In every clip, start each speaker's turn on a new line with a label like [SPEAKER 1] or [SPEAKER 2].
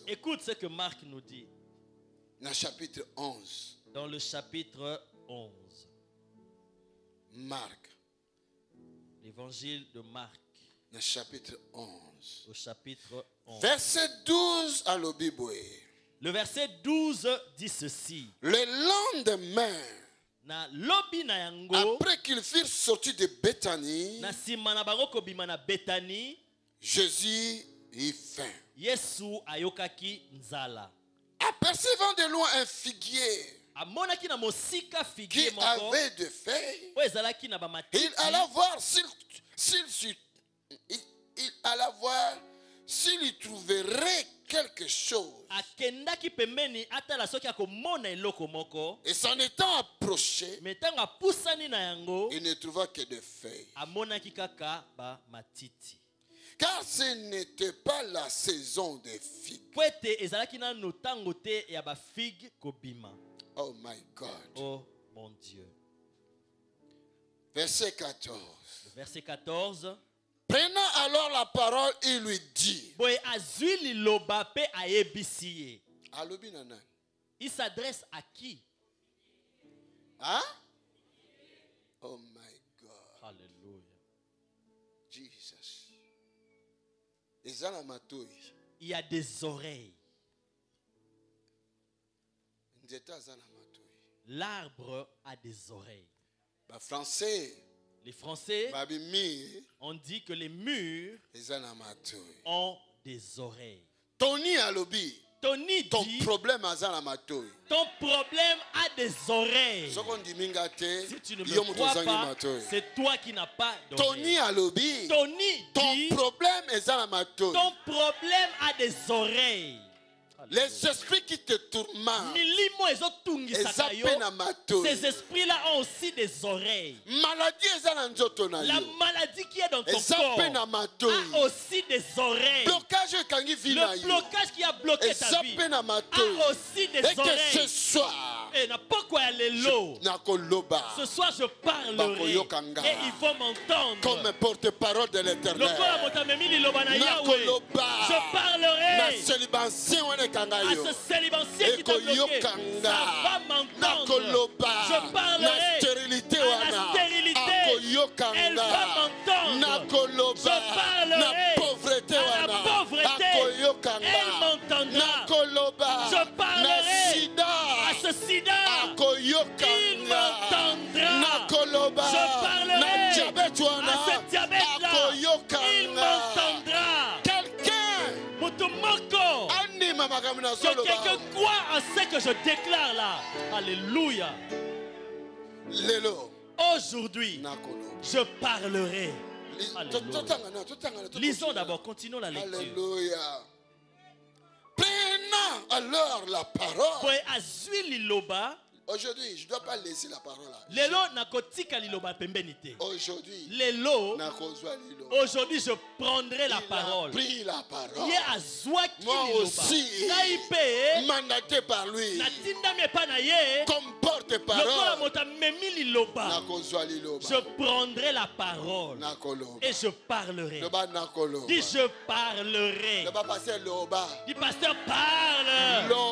[SPEAKER 1] Écoute ce que Marc nous dit.
[SPEAKER 2] Dans le chapitre 11.
[SPEAKER 1] Dans le chapitre 11.
[SPEAKER 2] Marc.
[SPEAKER 1] L'évangile de Marc.
[SPEAKER 2] Dans le chapitre 11.
[SPEAKER 1] Au chapitre 11.
[SPEAKER 2] Verset 12 à l'Obiboué.
[SPEAKER 1] Le verset 12 dit ceci.
[SPEAKER 2] Le lendemain,
[SPEAKER 1] na lobi na yango,
[SPEAKER 2] après qu'ils furent sortis de Béthanie,
[SPEAKER 1] na sima na bango kobima na Béthanie,
[SPEAKER 2] Jésus eut faim.
[SPEAKER 1] Yesu ayokaki nzala.
[SPEAKER 2] Apercevant de loin un figuier
[SPEAKER 1] amonaki na mosika
[SPEAKER 2] qui
[SPEAKER 1] figuier moko
[SPEAKER 2] avait de feuilles,
[SPEAKER 1] oyo ezalaki na bamatiti,
[SPEAKER 2] il alla voir s'il y trouverait quelque chose.
[SPEAKER 1] akendaki pembeni atala soki akomona eloko moko.
[SPEAKER 2] Et s'en étant approché,
[SPEAKER 1] me ntango apusani na yango,
[SPEAKER 2] il ne trouva que des feuilles.
[SPEAKER 1] amonaki kaka bamatiti.
[SPEAKER 2] Car ce n'était pas la saison des figues.
[SPEAKER 1] po ete ezalaki nano ntango te ya bafigue kobima.
[SPEAKER 2] Oh my God.
[SPEAKER 1] Oh mon Dieu.
[SPEAKER 2] Verset 14.
[SPEAKER 1] Verset 14.
[SPEAKER 2] Prenant alors la parole, il lui dit.
[SPEAKER 1] Boye azwi liloba pe ayebisi ye.
[SPEAKER 2] Alobi nanan.
[SPEAKER 1] Il s'adresse à qui?
[SPEAKER 2] Hein? Oh my God.
[SPEAKER 1] Alléluia.
[SPEAKER 2] Jesus. Ezana matoi.
[SPEAKER 1] Il y a des oreilles.
[SPEAKER 2] Nzeta zana matoi.
[SPEAKER 1] L'arbre a des oreilles.
[SPEAKER 2] Ba français.
[SPEAKER 1] Les Français
[SPEAKER 2] Babimi.
[SPEAKER 1] ont dit que les murs
[SPEAKER 2] Ezana matoi.
[SPEAKER 1] ont des oreilles.
[SPEAKER 2] Tony alobi.
[SPEAKER 1] Tony
[SPEAKER 2] Ton
[SPEAKER 1] dit,
[SPEAKER 2] problème azana matoi.
[SPEAKER 1] ton problème a des oreilles. Si tu ne me crois pas, c'est toi qui n'as pas
[SPEAKER 2] Tony
[SPEAKER 1] d'oreilles.
[SPEAKER 2] alobi.
[SPEAKER 1] Tony dit,
[SPEAKER 2] Ton problème ezana matoi.
[SPEAKER 1] ton problème a des oreilles.
[SPEAKER 2] Les esprits qui te tourmentent.
[SPEAKER 1] Milimo ezotungisaka yo. Ces esprits-là ont aussi des oreilles.
[SPEAKER 2] Maladie ezana nzoto na yo.
[SPEAKER 1] La maladie qui est dans ton corps a aussi des oreilles. Le blocage qui a bloqué ta vie a aussi des oreilles.
[SPEAKER 2] Et que ce soir,
[SPEAKER 1] ce soir je parlerai et ils vont m'entendre.
[SPEAKER 2] Comme porte-parole de l'Éternel.
[SPEAKER 1] Je parlerai à ce célibancier qui t'a bloqué. Ça va m'entendre. Je parlerai à la stérilité. Elle va m'entendre. Je parlerai à la pauvreté. Elle m'entendra. Je parlerai à ce sida. Il m'entendra. Je parlerai à ce diabète-là. Il m'entendra. Que quelqu'un croit en ce que je déclare là. Alléluia. Aujourd'hui, je parlerai. Alléluia. Lisons d'abord, continuons la lecture.
[SPEAKER 2] Alléluia. Prenant alors la parole. Aujourd'hui, je ne dois pas laisser la parole là. Aujourd'hui,
[SPEAKER 1] je prendrai la parole.
[SPEAKER 2] Pris la parole.
[SPEAKER 1] Moi
[SPEAKER 2] aussi, mandaté par lui, comme porte-parole,
[SPEAKER 1] je prendrai la parole et je parlerai. Dis je parlerai. Dis pasteur parle.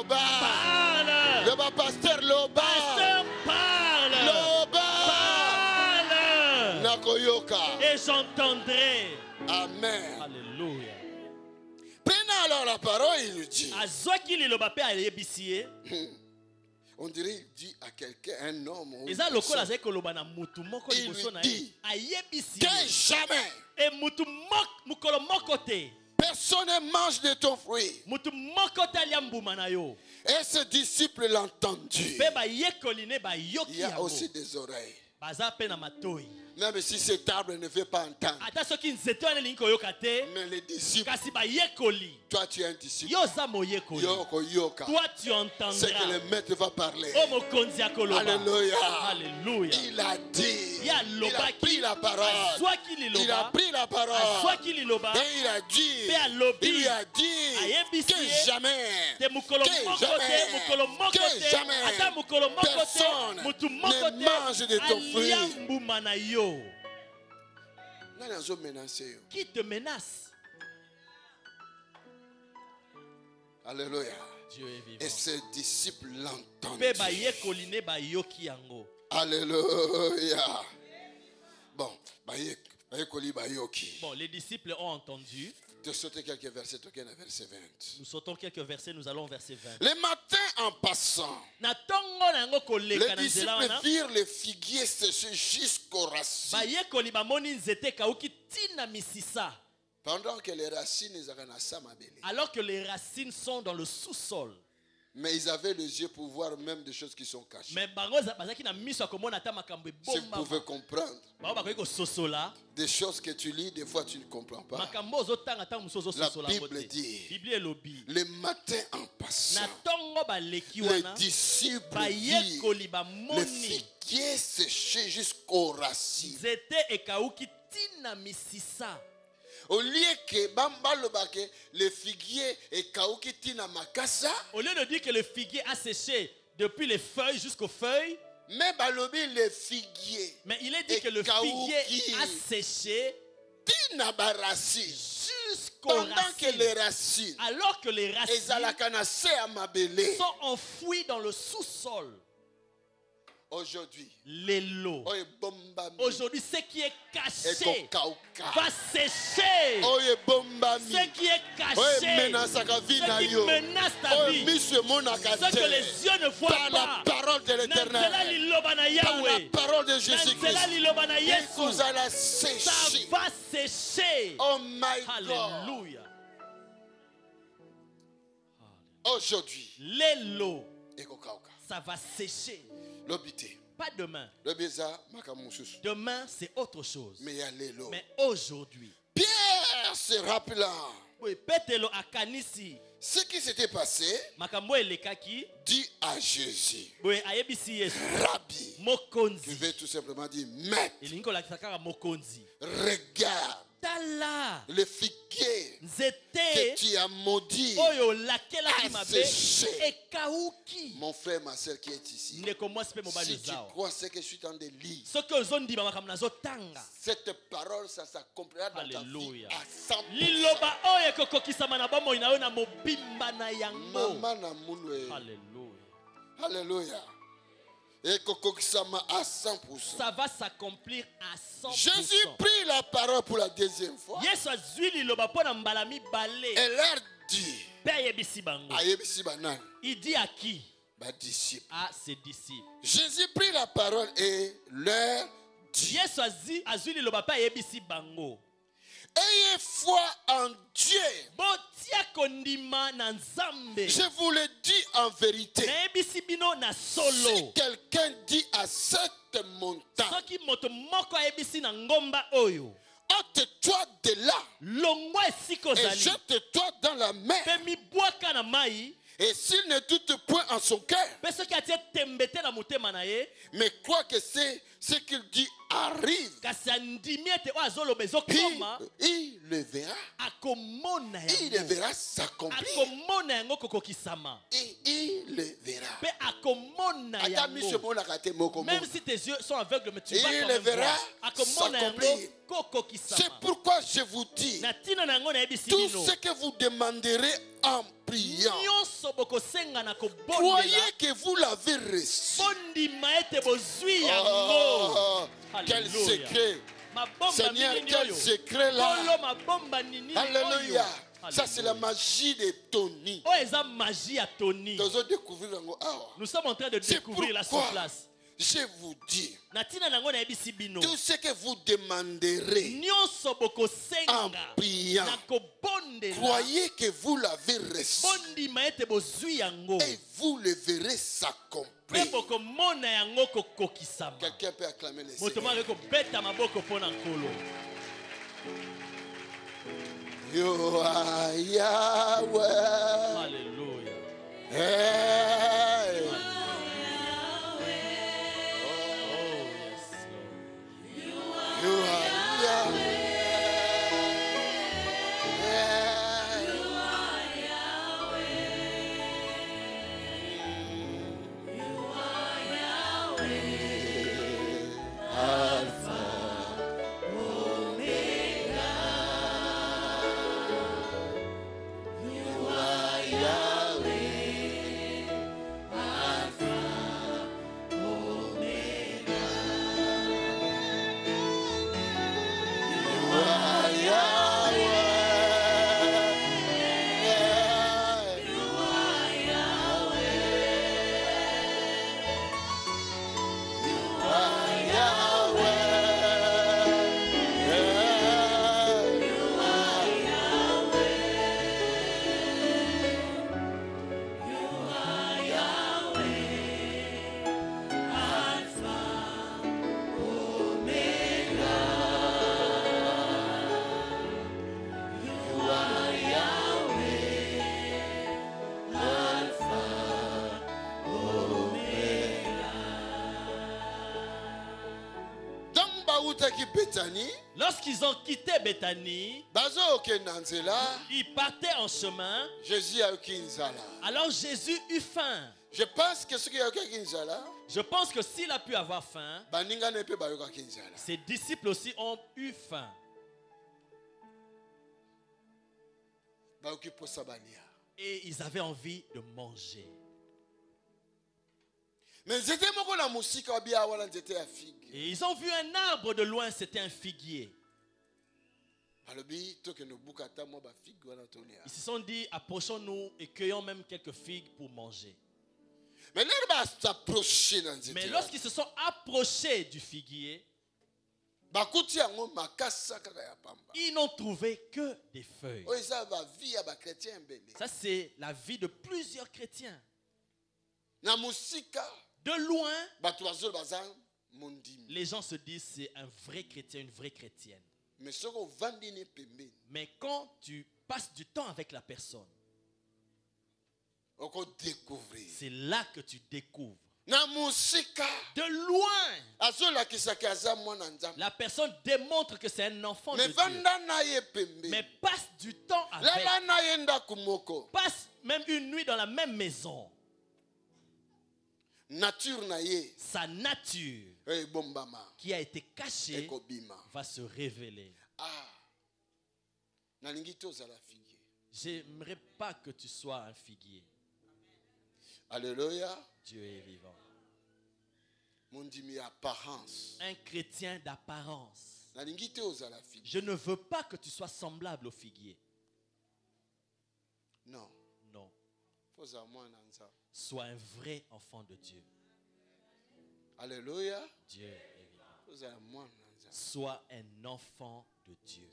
[SPEAKER 1] Parle.
[SPEAKER 2] Le pasteur Loba.
[SPEAKER 1] Pasteur parle.
[SPEAKER 2] Loba.
[SPEAKER 1] Parle. Et j'entendrai.
[SPEAKER 2] Amen.
[SPEAKER 1] Alléluia.
[SPEAKER 2] Prenant alors la parole, il lui dit. On dirait il dit à quelqu'un, un homme. Il dit que jamais personne ne mange de ton fruit. Et ce disciple l'a entendu. Il y a aussi des oreilles. Même si cet arbre ne veut pas entendre. Mais les disciples, toi tu es un disciple.
[SPEAKER 1] Toi tu entendras.
[SPEAKER 2] C'est que le maître va parler.
[SPEAKER 1] Alléluia.
[SPEAKER 2] Alléluia. Il a dit. Il a pris la parole. Il a pris la parole. Et il a dit. Il lui a dit que jamais personne ne mange de ton fruit.
[SPEAKER 1] Qui te menace?
[SPEAKER 2] Alléluia.
[SPEAKER 3] Dieu est vivant.
[SPEAKER 2] Et ses disciples l'entendent. Alléluia. Bon,
[SPEAKER 3] les disciples ont entendu.
[SPEAKER 2] De sauter quelques versets, verset 20.
[SPEAKER 3] Nous sautons quelques versets, nous allons au verset 20.
[SPEAKER 2] Le matin en passant, les disciples virent les figuiers sécher jusqu'aux racines. Pendant que les racines
[SPEAKER 3] alors que les racines sont dans le sous-sol.
[SPEAKER 2] Mais ils avaient les yeux pour voir même des choses qui sont cachées. Si vous pouvez comprendre, des choses que tu lis, des fois tu ne comprends pas. La Bible dit, le matin en passant, les disciples virent les figuiers sécher jusqu'aux racines. Au lieu que le figuier est kauki na makasa,
[SPEAKER 3] au lieu de dire que le figuier a séché depuis les feuilles jusqu'aux feuilles,
[SPEAKER 2] mais le figuier,
[SPEAKER 3] mais il est dit que le figuier a séché jusqu'aux racines.
[SPEAKER 2] Pendant que les racines,
[SPEAKER 3] alors que les racines sont enfouies dans le sous-sol.
[SPEAKER 2] Aujourd'hui,
[SPEAKER 3] aujourd'hui, ce qui est caché va sécher. Ce qui est caché, ce qui menace ta vie, ce que les yeux ne voient pas,
[SPEAKER 2] par la parole de l'Éternel, par la parole de Jésus-Christ,
[SPEAKER 3] ça va sécher.
[SPEAKER 2] Oh my God.
[SPEAKER 3] Alléluia.
[SPEAKER 2] Aujourd'hui,
[SPEAKER 3] ça va sécher. Pas demain. Demain, c'est autre chose. Mais aujourd'hui,
[SPEAKER 2] Pierre se rappelant ce qui s'était passé, dit à Jésus, Rabbi, je vais tout simplement dire maître, regarde le figuier que tu as maudit a séché. Mon frère, ma soeur qui est ici, si tu crois ce que je suis en train de lire, cette parole, ça s'accomplira dans ta vie à 100%. Alléluia. Et à 100%.
[SPEAKER 3] Ça va s'accomplir à 100%.
[SPEAKER 2] Jésus prit la parole pour la deuxième fois. Et leur dit,
[SPEAKER 3] il dit à qui? À ses disciples.
[SPEAKER 2] Jésus prit la parole et leur dit, ayez foi en Dieu. Je vous le dis en vérité. Si quelqu'un dit à cette montagne, ôte-toi de là et jette-toi dans la mer, et s'il ne doute point en son cœur, mais croit que c'est ce qu'il dit arrive, il le verra. Il le verra s'accomplir. Et il le verra.
[SPEAKER 3] Même si tes yeux sont aveugles, mais tu vas
[SPEAKER 2] il le verra s'accomplir. C'est pourquoi je vous dis, tout ce que vous demanderez en priant, croyez que vous l'avez reçu. Oh, quel secret! Seigneur, quel secret là! Alléluia! Ça, c'est la magie de Tony.
[SPEAKER 3] Nous sommes en train de découvrir la surplace.
[SPEAKER 2] Je vous dis, tout ce que vous demanderez en priant, croyez que vous l'avez reçu et vous le verrez s'accomplir. Quelqu'un peut acclamer le Seigneur. You are Yahweh.
[SPEAKER 3] Alléluia.
[SPEAKER 2] Hey. You are Yahweh. You are Yahweh. You are Yahweh. Alpha, Omega. You are Yahweh. lorsqu'ils ont quitté Béthanie, ils partaient en chemin. Alors Jésus eut faim.
[SPEAKER 3] Je
[SPEAKER 2] pense que s'il a pu avoir faim, ses disciples aussi ont eu faim. Et ils avaient envie de manger.
[SPEAKER 3] Et
[SPEAKER 2] ils ont vu un arbre de loin, c'était un figuier. Ils se sont dit, approchons-nous et cueillons même quelques figues pour manger. Mais lorsqu'ils se sont approchés du figuier, ils n'ont trouvé que des feuilles. Ça, c'est la vie de plusieurs chrétiens. De loin, les gens se disent c'est un vrai chrétien, une vraie chrétienne. Mais quand tu passes du temps avec la personne, c'est là que tu découvres. De loin, la personne démontre que c'est un enfant de Dieu. Mais passe du temps avec. Passe même une nuit dans la même maison. Sa nature qui a été cachée va se révéler. J'aimerais pas que tu sois un figuier.
[SPEAKER 3] Alléluia.
[SPEAKER 2] Dieu est vivant.
[SPEAKER 3] Un
[SPEAKER 2] chrétien d'apparence. Je ne veux pas que tu sois semblable au figuier.
[SPEAKER 3] Non.
[SPEAKER 2] Non. Sois un vrai enfant de Dieu.
[SPEAKER 3] Alléluia.
[SPEAKER 2] Dieu est vivant. Sois un enfant de Dieu.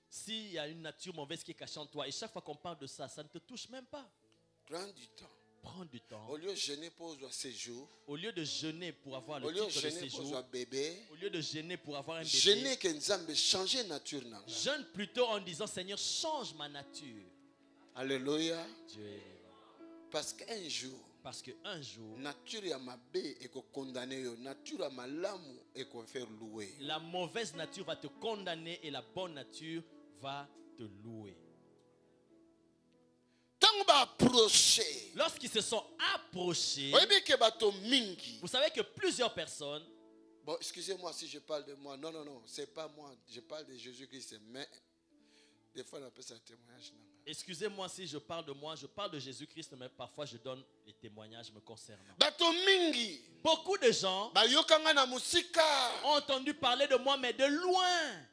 [SPEAKER 2] S'il y a une nature mauvaise qui est cachée en toi, et chaque fois qu'on parle de ça, ça ne te touche même pas.
[SPEAKER 3] Prends du temps.
[SPEAKER 2] Prends du temps.
[SPEAKER 3] Au lieu de jeûner pour avoir séjour,
[SPEAKER 2] au lieu de jeûner pour avoir le titre de séjour,
[SPEAKER 3] bébé,
[SPEAKER 2] au lieu de jeûner pour avoir un bébé,
[SPEAKER 3] jeûner que Nzambe changer nature.
[SPEAKER 2] Jeûne plutôt en disant Seigneur, change ma nature.
[SPEAKER 3] Alléluia.
[SPEAKER 2] Dieu est vivant.
[SPEAKER 3] Parce qu'un jour, nature ya mabe et condamner nature malamu et faire louer.
[SPEAKER 2] La mauvaise nature va te condamner et la bonne nature va te louer. Lorsqu'ils se sont approchés, vous savez que plusieurs personnes.
[SPEAKER 3] Bon, excusez-moi si je parle de moi. Non, c'est pas moi. Je parle de Jésus-Christ. Mais des fois, on appelle ça un témoignage.
[SPEAKER 2] Excusez-moi si je parle de moi. Je parle de Jésus-Christ, mais parfois je donne les témoignages me concernant. Beaucoup de gens ont entendu parler de moi, mais de loin.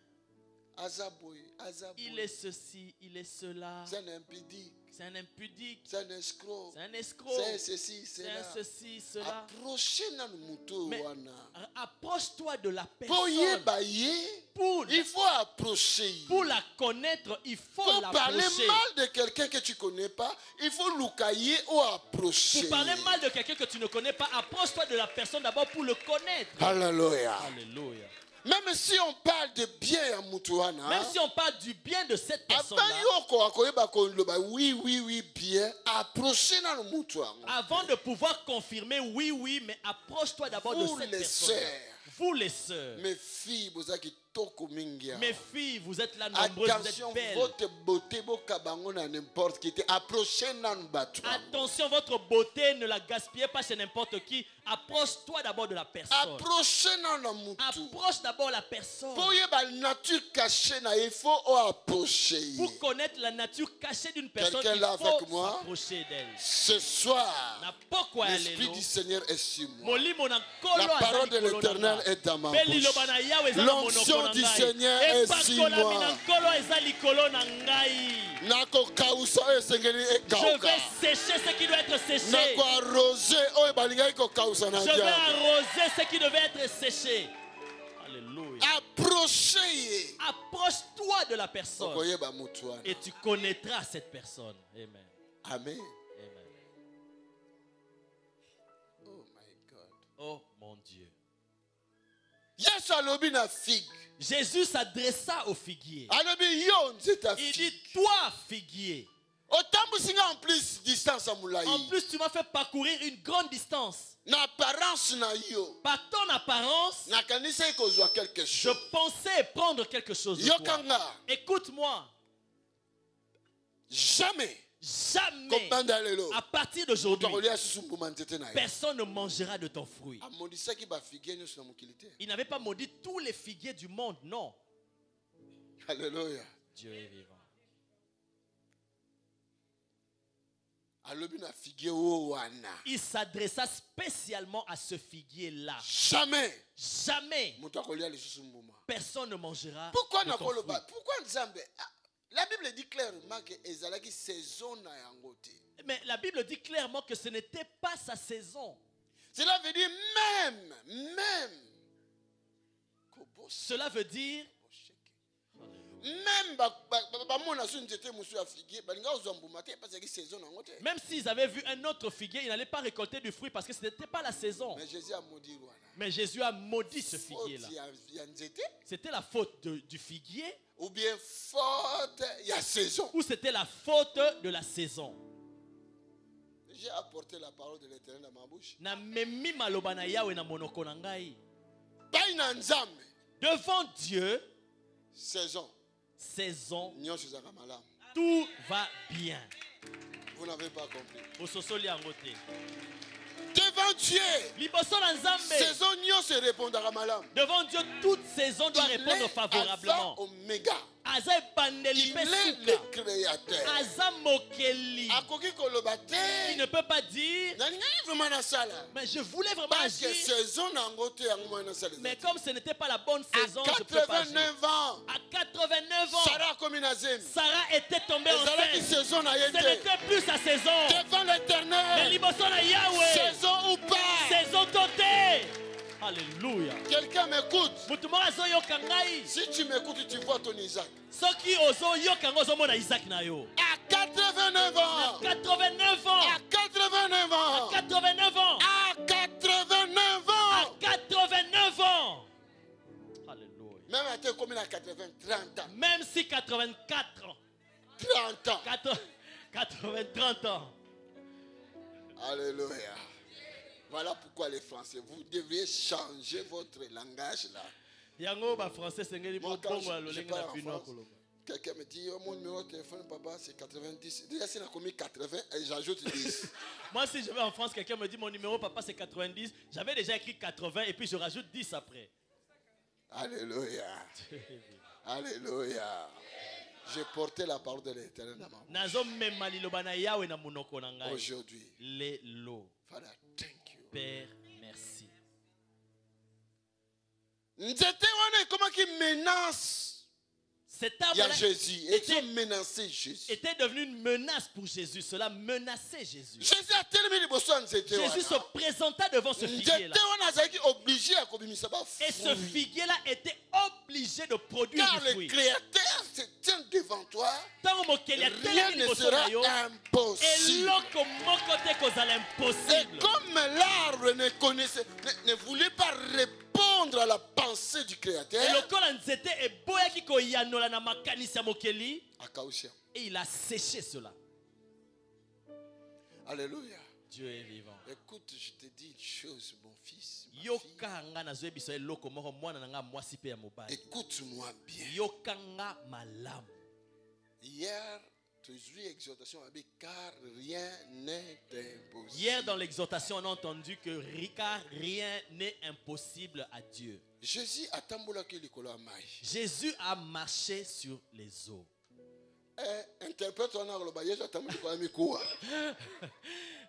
[SPEAKER 2] Il est ceci, il est cela. C'est un impudique.
[SPEAKER 3] C'est un escroc.
[SPEAKER 2] C'est un escroc.
[SPEAKER 3] C'est ceci,
[SPEAKER 2] cela.
[SPEAKER 3] Mais
[SPEAKER 2] approche-toi de la personne.
[SPEAKER 3] Il faut approcher.
[SPEAKER 2] Pour la connaître, il faut l'approcher.
[SPEAKER 3] Pour parler mal de quelqu'un que tu ne connais pas, il faut l'oukailler ou approcher.
[SPEAKER 2] Pour parler mal de quelqu'un que tu ne connais pas, approche-toi de la personne d'abord pour le connaître.
[SPEAKER 3] Alléluia.
[SPEAKER 2] Alléluia.
[SPEAKER 3] Même si on parle de bien à Moutouana,
[SPEAKER 2] même si on parle du bien de cette personne-là,
[SPEAKER 3] oui, bien, approchez dans le Moutouana.
[SPEAKER 2] Avant de pouvoir confirmer oui, mais approche-toi d'abord de cette personne. Vous les sœurs,
[SPEAKER 3] mes filles, vous êtes
[SPEAKER 2] là nombreuses, vous êtes belles.
[SPEAKER 3] Votre beauté,
[SPEAKER 2] attention, votre beauté, ne la gaspillez pas chez n'importe qui. Approche-toi d'abord de la personne. Approche d'abord la personne. Pour connaître la nature cachée d'une personne, il faut s'approcher d'elle.
[SPEAKER 3] Ce soir, l'Esprit du Seigneur est sur moi. La parole de l'Éternel est dans ma bouche. L'onction du Seigneur est sur moi.
[SPEAKER 2] Je vais sécher ce qui doit être séché. Je vais arroser ce qui devait être séché. Alléluia. Approche-toi de la personne. Et tu connaîtras cette personne. Amen.
[SPEAKER 3] Amen.
[SPEAKER 2] Amen.
[SPEAKER 3] Oh my God.
[SPEAKER 2] Oh mon Dieu. Jésus s'adressa au figuier. Il dit, toi figuier,
[SPEAKER 3] En plus, distance à Moulaï.
[SPEAKER 2] En plus, tu m'as fait parcourir une grande distance.
[SPEAKER 3] N'apparence na yo.
[SPEAKER 2] Par ton apparence, je pensais prendre quelque chose de toi. Écoute-moi.
[SPEAKER 3] Jamais.
[SPEAKER 2] Jamais. À partir d'aujourd'hui, personne ne mangera de ton fruit. Il n'avait pas maudit tous les figuiers du monde, non.
[SPEAKER 3] Alléluia.
[SPEAKER 2] Dieu est vivant. Il s'adressa spécialement à ce figuier-là.
[SPEAKER 3] Jamais.
[SPEAKER 2] Jamais. Personne ne mangera.
[SPEAKER 3] Pourquoi
[SPEAKER 2] de ton fruit.
[SPEAKER 3] Pourquoi la Bible dit clairement que ezalaki saison na yangote.
[SPEAKER 2] Mais la Bible dit clairement que ce n'était pas sa saison.
[SPEAKER 3] Cela veut dire même.
[SPEAKER 2] Cela veut dire même s'ils avaient vu un autre figuier, ils n'allaient pas récolter du fruit parce que ce n'était pas la saison. Mais Jésus a maudit ce figuier-là. C'était la faute du figuier
[SPEAKER 3] ou bien faute la saison.
[SPEAKER 2] Ou c'était la faute de la saison.
[SPEAKER 3] J'ai apporté la parole de l'Éternel dans ma bouche.
[SPEAKER 2] Devant Dieu,
[SPEAKER 3] saison.
[SPEAKER 2] Tout va bien.
[SPEAKER 3] Vous n'avez pas compris.
[SPEAKER 2] Devant
[SPEAKER 3] Dieu, saison se répondra malam.
[SPEAKER 2] Devant Dieu, toute saison doit répondre favorablement. Il est
[SPEAKER 3] le créateur.
[SPEAKER 2] Il ne peut pas dire mais je voulais vraiment agir. Mais comme ce n'était pas la bonne saison,
[SPEAKER 3] à 89 ans,
[SPEAKER 2] à 89 ans, Sarah était tombée enceinte. Ce n'était plus sa saison.
[SPEAKER 3] Devant l'Éternel, saison ou pas,
[SPEAKER 2] saison totée. Alléluia.
[SPEAKER 3] Quelqu'un m'écoute. Si tu m'écoutes, tu vois ton Isaac.
[SPEAKER 2] À
[SPEAKER 3] 89 ans.
[SPEAKER 2] À 89 ans.
[SPEAKER 3] À 89 ans.
[SPEAKER 2] À 89 ans.
[SPEAKER 3] À 89 ans.
[SPEAKER 2] À 89 ans. Alléluia.
[SPEAKER 3] Même à tes communes à 80, 30 ans.
[SPEAKER 2] Même si 84 ans.
[SPEAKER 3] 30 ans.
[SPEAKER 2] 30 ans.
[SPEAKER 3] Alléluia. Voilà pourquoi les Français, vous devriez changer votre langage là.
[SPEAKER 2] Moi, quand
[SPEAKER 3] quelqu'un me dit, oh, mon numéro de téléphone, papa, c'est 90. Déjà, si on a commis 80, et j'ajoute 10.
[SPEAKER 2] Moi, si je vais en France, quelqu'un me dit, mon numéro, papa, c'est 90. J'avais déjà écrit 80 et puis je rajoute 10 après.
[SPEAKER 3] Alléluia. Alléluia. J'ai porté la parole de l'Éternel dans ma bouche. Aujourd'hui. Father, thank you.
[SPEAKER 2] Père, merci.
[SPEAKER 3] Comment qui menace
[SPEAKER 2] cet arbre
[SPEAKER 3] Jésus
[SPEAKER 2] était devenu une menace pour Jésus. Cela menaçait Jésus.
[SPEAKER 3] Jésus
[SPEAKER 2] se présenta devant ce figuier-là. Et ce figuier-là était obligé de produire
[SPEAKER 3] car
[SPEAKER 2] du fruit.
[SPEAKER 3] Le Créateur se tient devant toi.
[SPEAKER 2] Rien
[SPEAKER 3] ne sera impossible. Et comme l'arbre ne voulait pas répondre à la pensée du Créateur,
[SPEAKER 2] et il a séché cela.
[SPEAKER 3] Alléluia.
[SPEAKER 2] Dieu est vivant.
[SPEAKER 3] Écoute, je te dis une chose, mon fils. Écoute-moi bien. Hier, tu as eu l'exhortation, car rien n'est impossible.
[SPEAKER 2] Hier, dans l'exhortation, on a entendu que car rien n'est impossible à Dieu.
[SPEAKER 3] Jésus
[SPEAKER 2] a marché sur les eaux.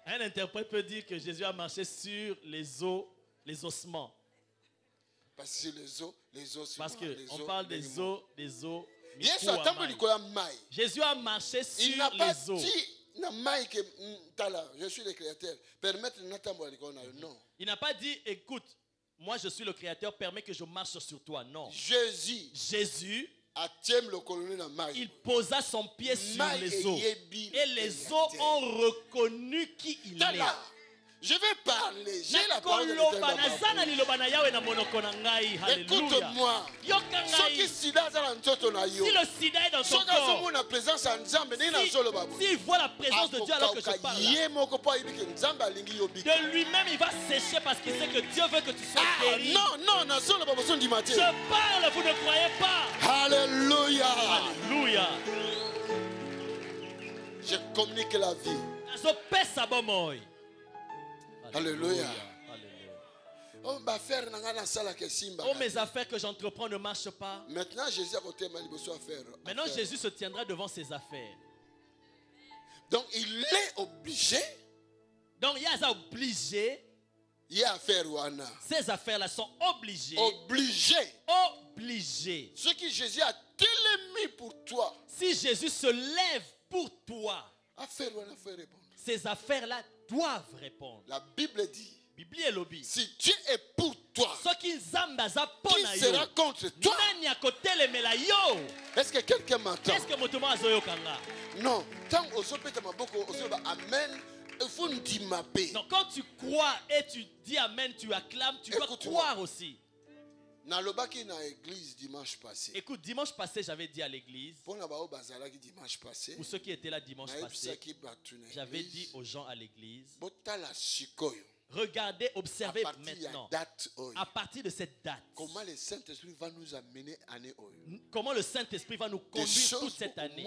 [SPEAKER 2] Un interprète peut dire que Jésus a marché sur les eaux, les ossements.
[SPEAKER 3] Parce que
[SPEAKER 2] on parle des eaux. Jésus a marché sur les eaux.
[SPEAKER 3] Je suis le Créateur. Non.
[SPEAKER 2] Il n'a pas dit, écoute, moi je suis le Créateur, permets que je marche sur toi. Non.
[SPEAKER 3] Jésus,
[SPEAKER 2] il posa son pied sur les eaux. Et les eaux ont reconnu qui il est.
[SPEAKER 3] Je vais parler. J'ai la parole de l'Éternel. Écoute-moi. Si
[SPEAKER 2] le sida est dans ton corps, s'il voit la présence de Dieu alors que je parle, de lui-même il va sécher parce qu'il sait que Dieu veut que tu sois guéri.
[SPEAKER 3] Non,
[SPEAKER 2] je parle, vous ne croyez pas.
[SPEAKER 3] Alléluia.
[SPEAKER 2] Alléluia.
[SPEAKER 3] Je communique la vie. Alléluia. Oh,
[SPEAKER 2] mes affaires que j'entreprends ne marchent pas.
[SPEAKER 3] Maintenant,
[SPEAKER 2] Jésus se tiendra devant ses affaires.
[SPEAKER 3] Donc, il est obligé.
[SPEAKER 2] Donc, il est obligé. Ces affaires-là sont obligées. Obligées.
[SPEAKER 3] Ce que Jésus a télémis pour toi.
[SPEAKER 2] Si Jésus se lève pour toi, ces affaires-là doivent répondre.
[SPEAKER 3] La Bible dit.
[SPEAKER 2] Si
[SPEAKER 3] Dieu est pour toi,
[SPEAKER 2] qui
[SPEAKER 3] sera contre toi? Est-ce que quelqu'un m'entend? Non.
[SPEAKER 2] Non, quand tu crois et tu dis amen, tu acclames, tu dois croire aussi. Écoute, dimanche passé, j'avais dit à l'église, pour ceux qui étaient là dimanche passé, j'avais dit aux gens à l'église, regardez, observez maintenant, à partir de cette date, comment le Saint-Esprit va nous amener comment le Saint-Esprit va nous conduire toute cette année.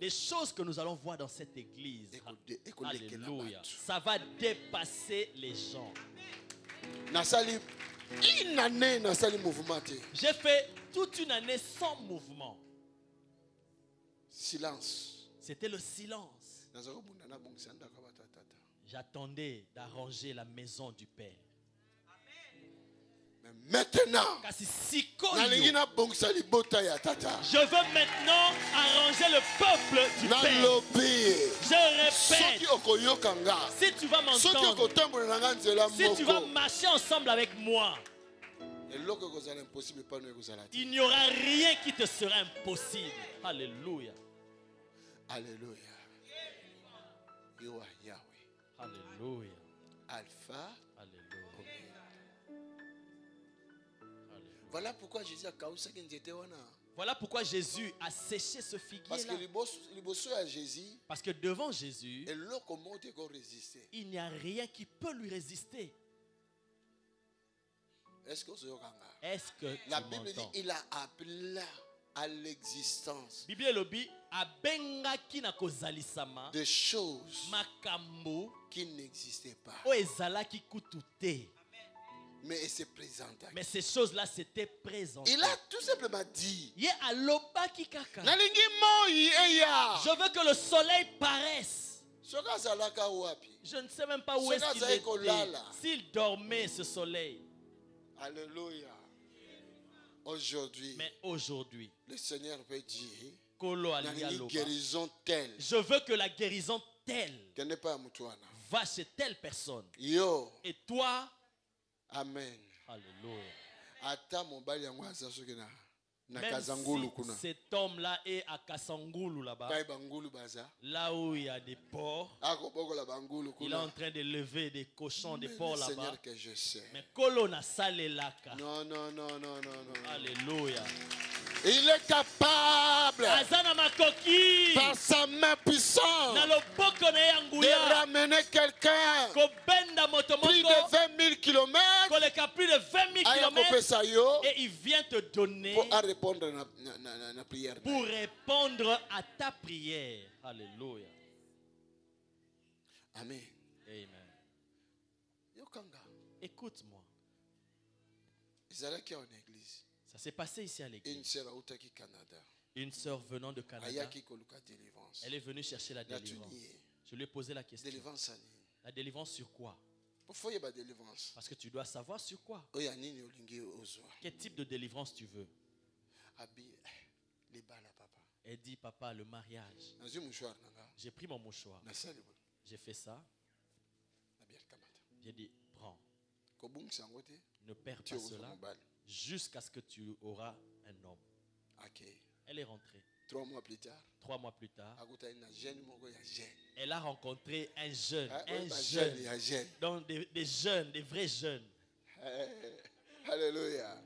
[SPEAKER 2] Des choses que nous allons voir dans cette église. Alléluia. Ça va dépasser les gens. J'ai fait toute une année sans mouvement.
[SPEAKER 3] Silence.
[SPEAKER 2] C'était le silence. J'attendais d'arranger la maison du Père.
[SPEAKER 3] Mais maintenant,
[SPEAKER 2] je veux maintenant arranger le peuple du Père. Je répète, si tu vas m'entendre, si tu vas marcher ensemble avec moi, il n'y aura rien qui te sera impossible. Alléluia.
[SPEAKER 3] Alléluia. You are Yahweh.
[SPEAKER 2] Alléluia.
[SPEAKER 3] Alpha.
[SPEAKER 2] Alléluia.
[SPEAKER 3] Voilà pourquoi Jésus a causé qu'il était là.
[SPEAKER 2] Voilà pourquoi Jésus a séché ce figuier-là. Parce que devant Jésus, il n'y a rien qui peut lui résister.
[SPEAKER 3] Est-ce que
[SPEAKER 2] la
[SPEAKER 3] Bible dit il a appelé à l'existence
[SPEAKER 2] des
[SPEAKER 3] choses qui n'existaient pas. Mais il s'est présenté.
[SPEAKER 2] Mais ces choses-là s'étaient présentées.
[SPEAKER 3] Il a tout simplement dit,
[SPEAKER 2] je veux que le soleil paraisse. Je ne sais même pas où est-ce qu'il était. S'il dormait, ce soleil.
[SPEAKER 3] Alléluia. Aujourd'hui,
[SPEAKER 2] mais aujourd'hui,
[SPEAKER 3] le Seigneur peut dire,
[SPEAKER 2] guérison telle. Je veux que la guérison telle va chez telle personne.
[SPEAKER 3] Yo.
[SPEAKER 2] Et toi,
[SPEAKER 3] amen.
[SPEAKER 2] Alléluia.
[SPEAKER 3] Même si
[SPEAKER 2] cet homme-là est à Kasangulu là-bas, là où il y a des porcs, il est en train de lever des cochons, des porcs là-bas. Mais Kolona Salelaka.
[SPEAKER 3] Non.
[SPEAKER 2] Alléluia.
[SPEAKER 3] Il est capable, par sa main puissante, de ramener quelqu'un plus de 20 000 kilomètres
[SPEAKER 2] et il vient te donner pour répondre à ta prière. Alléluia.
[SPEAKER 3] Amen.
[SPEAKER 2] Amen. Écoute-moi. Ça s'est passé ici à l'église. Une sœur venant de Canada, elle est venue chercher la délivrance. Je lui ai posé la question. La délivrance sur quoi? Parce que tu dois savoir sur quoi. Quel type de délivrance tu veux? Elle dit, papa, le mariage. J'ai pris mon mouchoir. J'ai fait ça. J'ai dit, prends. Ne perds pas cela jusqu'à ce que tu auras un homme. Elle est rentrée.
[SPEAKER 3] 3 mois plus tard,
[SPEAKER 2] elle a rencontré un jeune, donc des jeunes, des vrais jeunes.
[SPEAKER 3] Alléluia.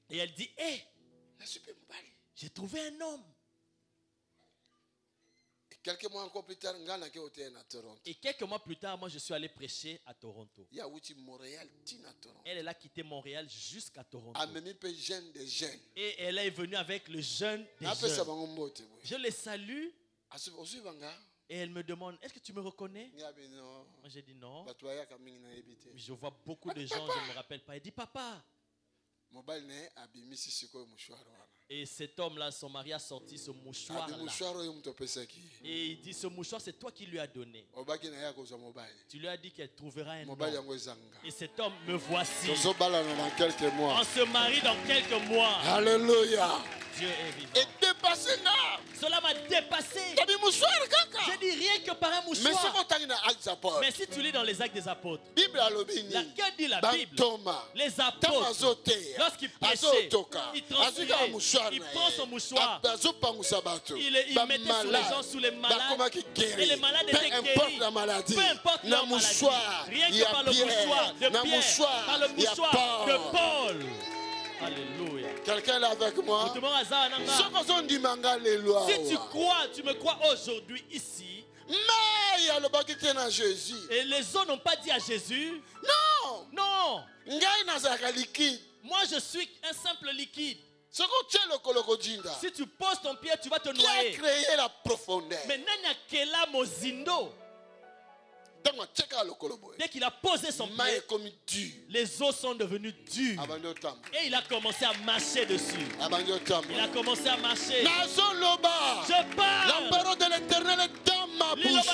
[SPEAKER 2] Et elle dit, j'ai trouvé un homme.
[SPEAKER 3] Quelques mois encore plus tard,
[SPEAKER 2] et quelques mois plus tard, moi je suis allé prêcher à Toronto. Elle a quitté Montréal jusqu'à Toronto. Et elle est venue avec le jeune des jeunes. Je les salue. Et elle me demande, est-ce que tu me reconnais? Moi j'ai dit non. Je vois beaucoup de gens, je ne me rappelle pas. Elle dit, papa. Et cet homme-là, son mari a sorti ce mouchoir-là. Et il dit, ce mouchoir, c'est toi qui lui as donné. Tu lui as dit qu'elle trouvera un homme. Et cet homme, me voici. On se marie dans quelques mois.
[SPEAKER 3] Alléluia.
[SPEAKER 2] Dieu est vivant.
[SPEAKER 3] Et dépassé là.
[SPEAKER 2] Cela m'a dépassé. J'ai dit rien que par un mouchoir. Mais si tu lis dans les Actes des Apôtres, laquelle dit la Bible? Les apôtres, lorsqu'ils prêchaient, ils transféraient, il prend son mouchoir, il mettait sur les gens, sous les malades, et les malades étaient guéris. Peu importe la maladie, rien que par le mouchoir de Pierre, par le mouchoir de Paul. Alléluia.
[SPEAKER 3] Quelqu'un est avec moi?
[SPEAKER 2] Si tu crois, tu me crois aujourd'hui ici. Et les autres n'ont pas dit à Jésus.
[SPEAKER 3] Non.
[SPEAKER 2] Non. Moi je suis un simple liquide. Si tu poses ton pied, tu vas te noyer.
[SPEAKER 3] Qui a créé la profondeur?
[SPEAKER 2] Mais Nanya Kela Mozindo. Dès qu'il a posé son pied, les os sont devenus durs. Et il a commencé à marcher dessus. Il a commencé à marcher. Je parle.
[SPEAKER 3] La parole de l'Éternel est dans ma bouche.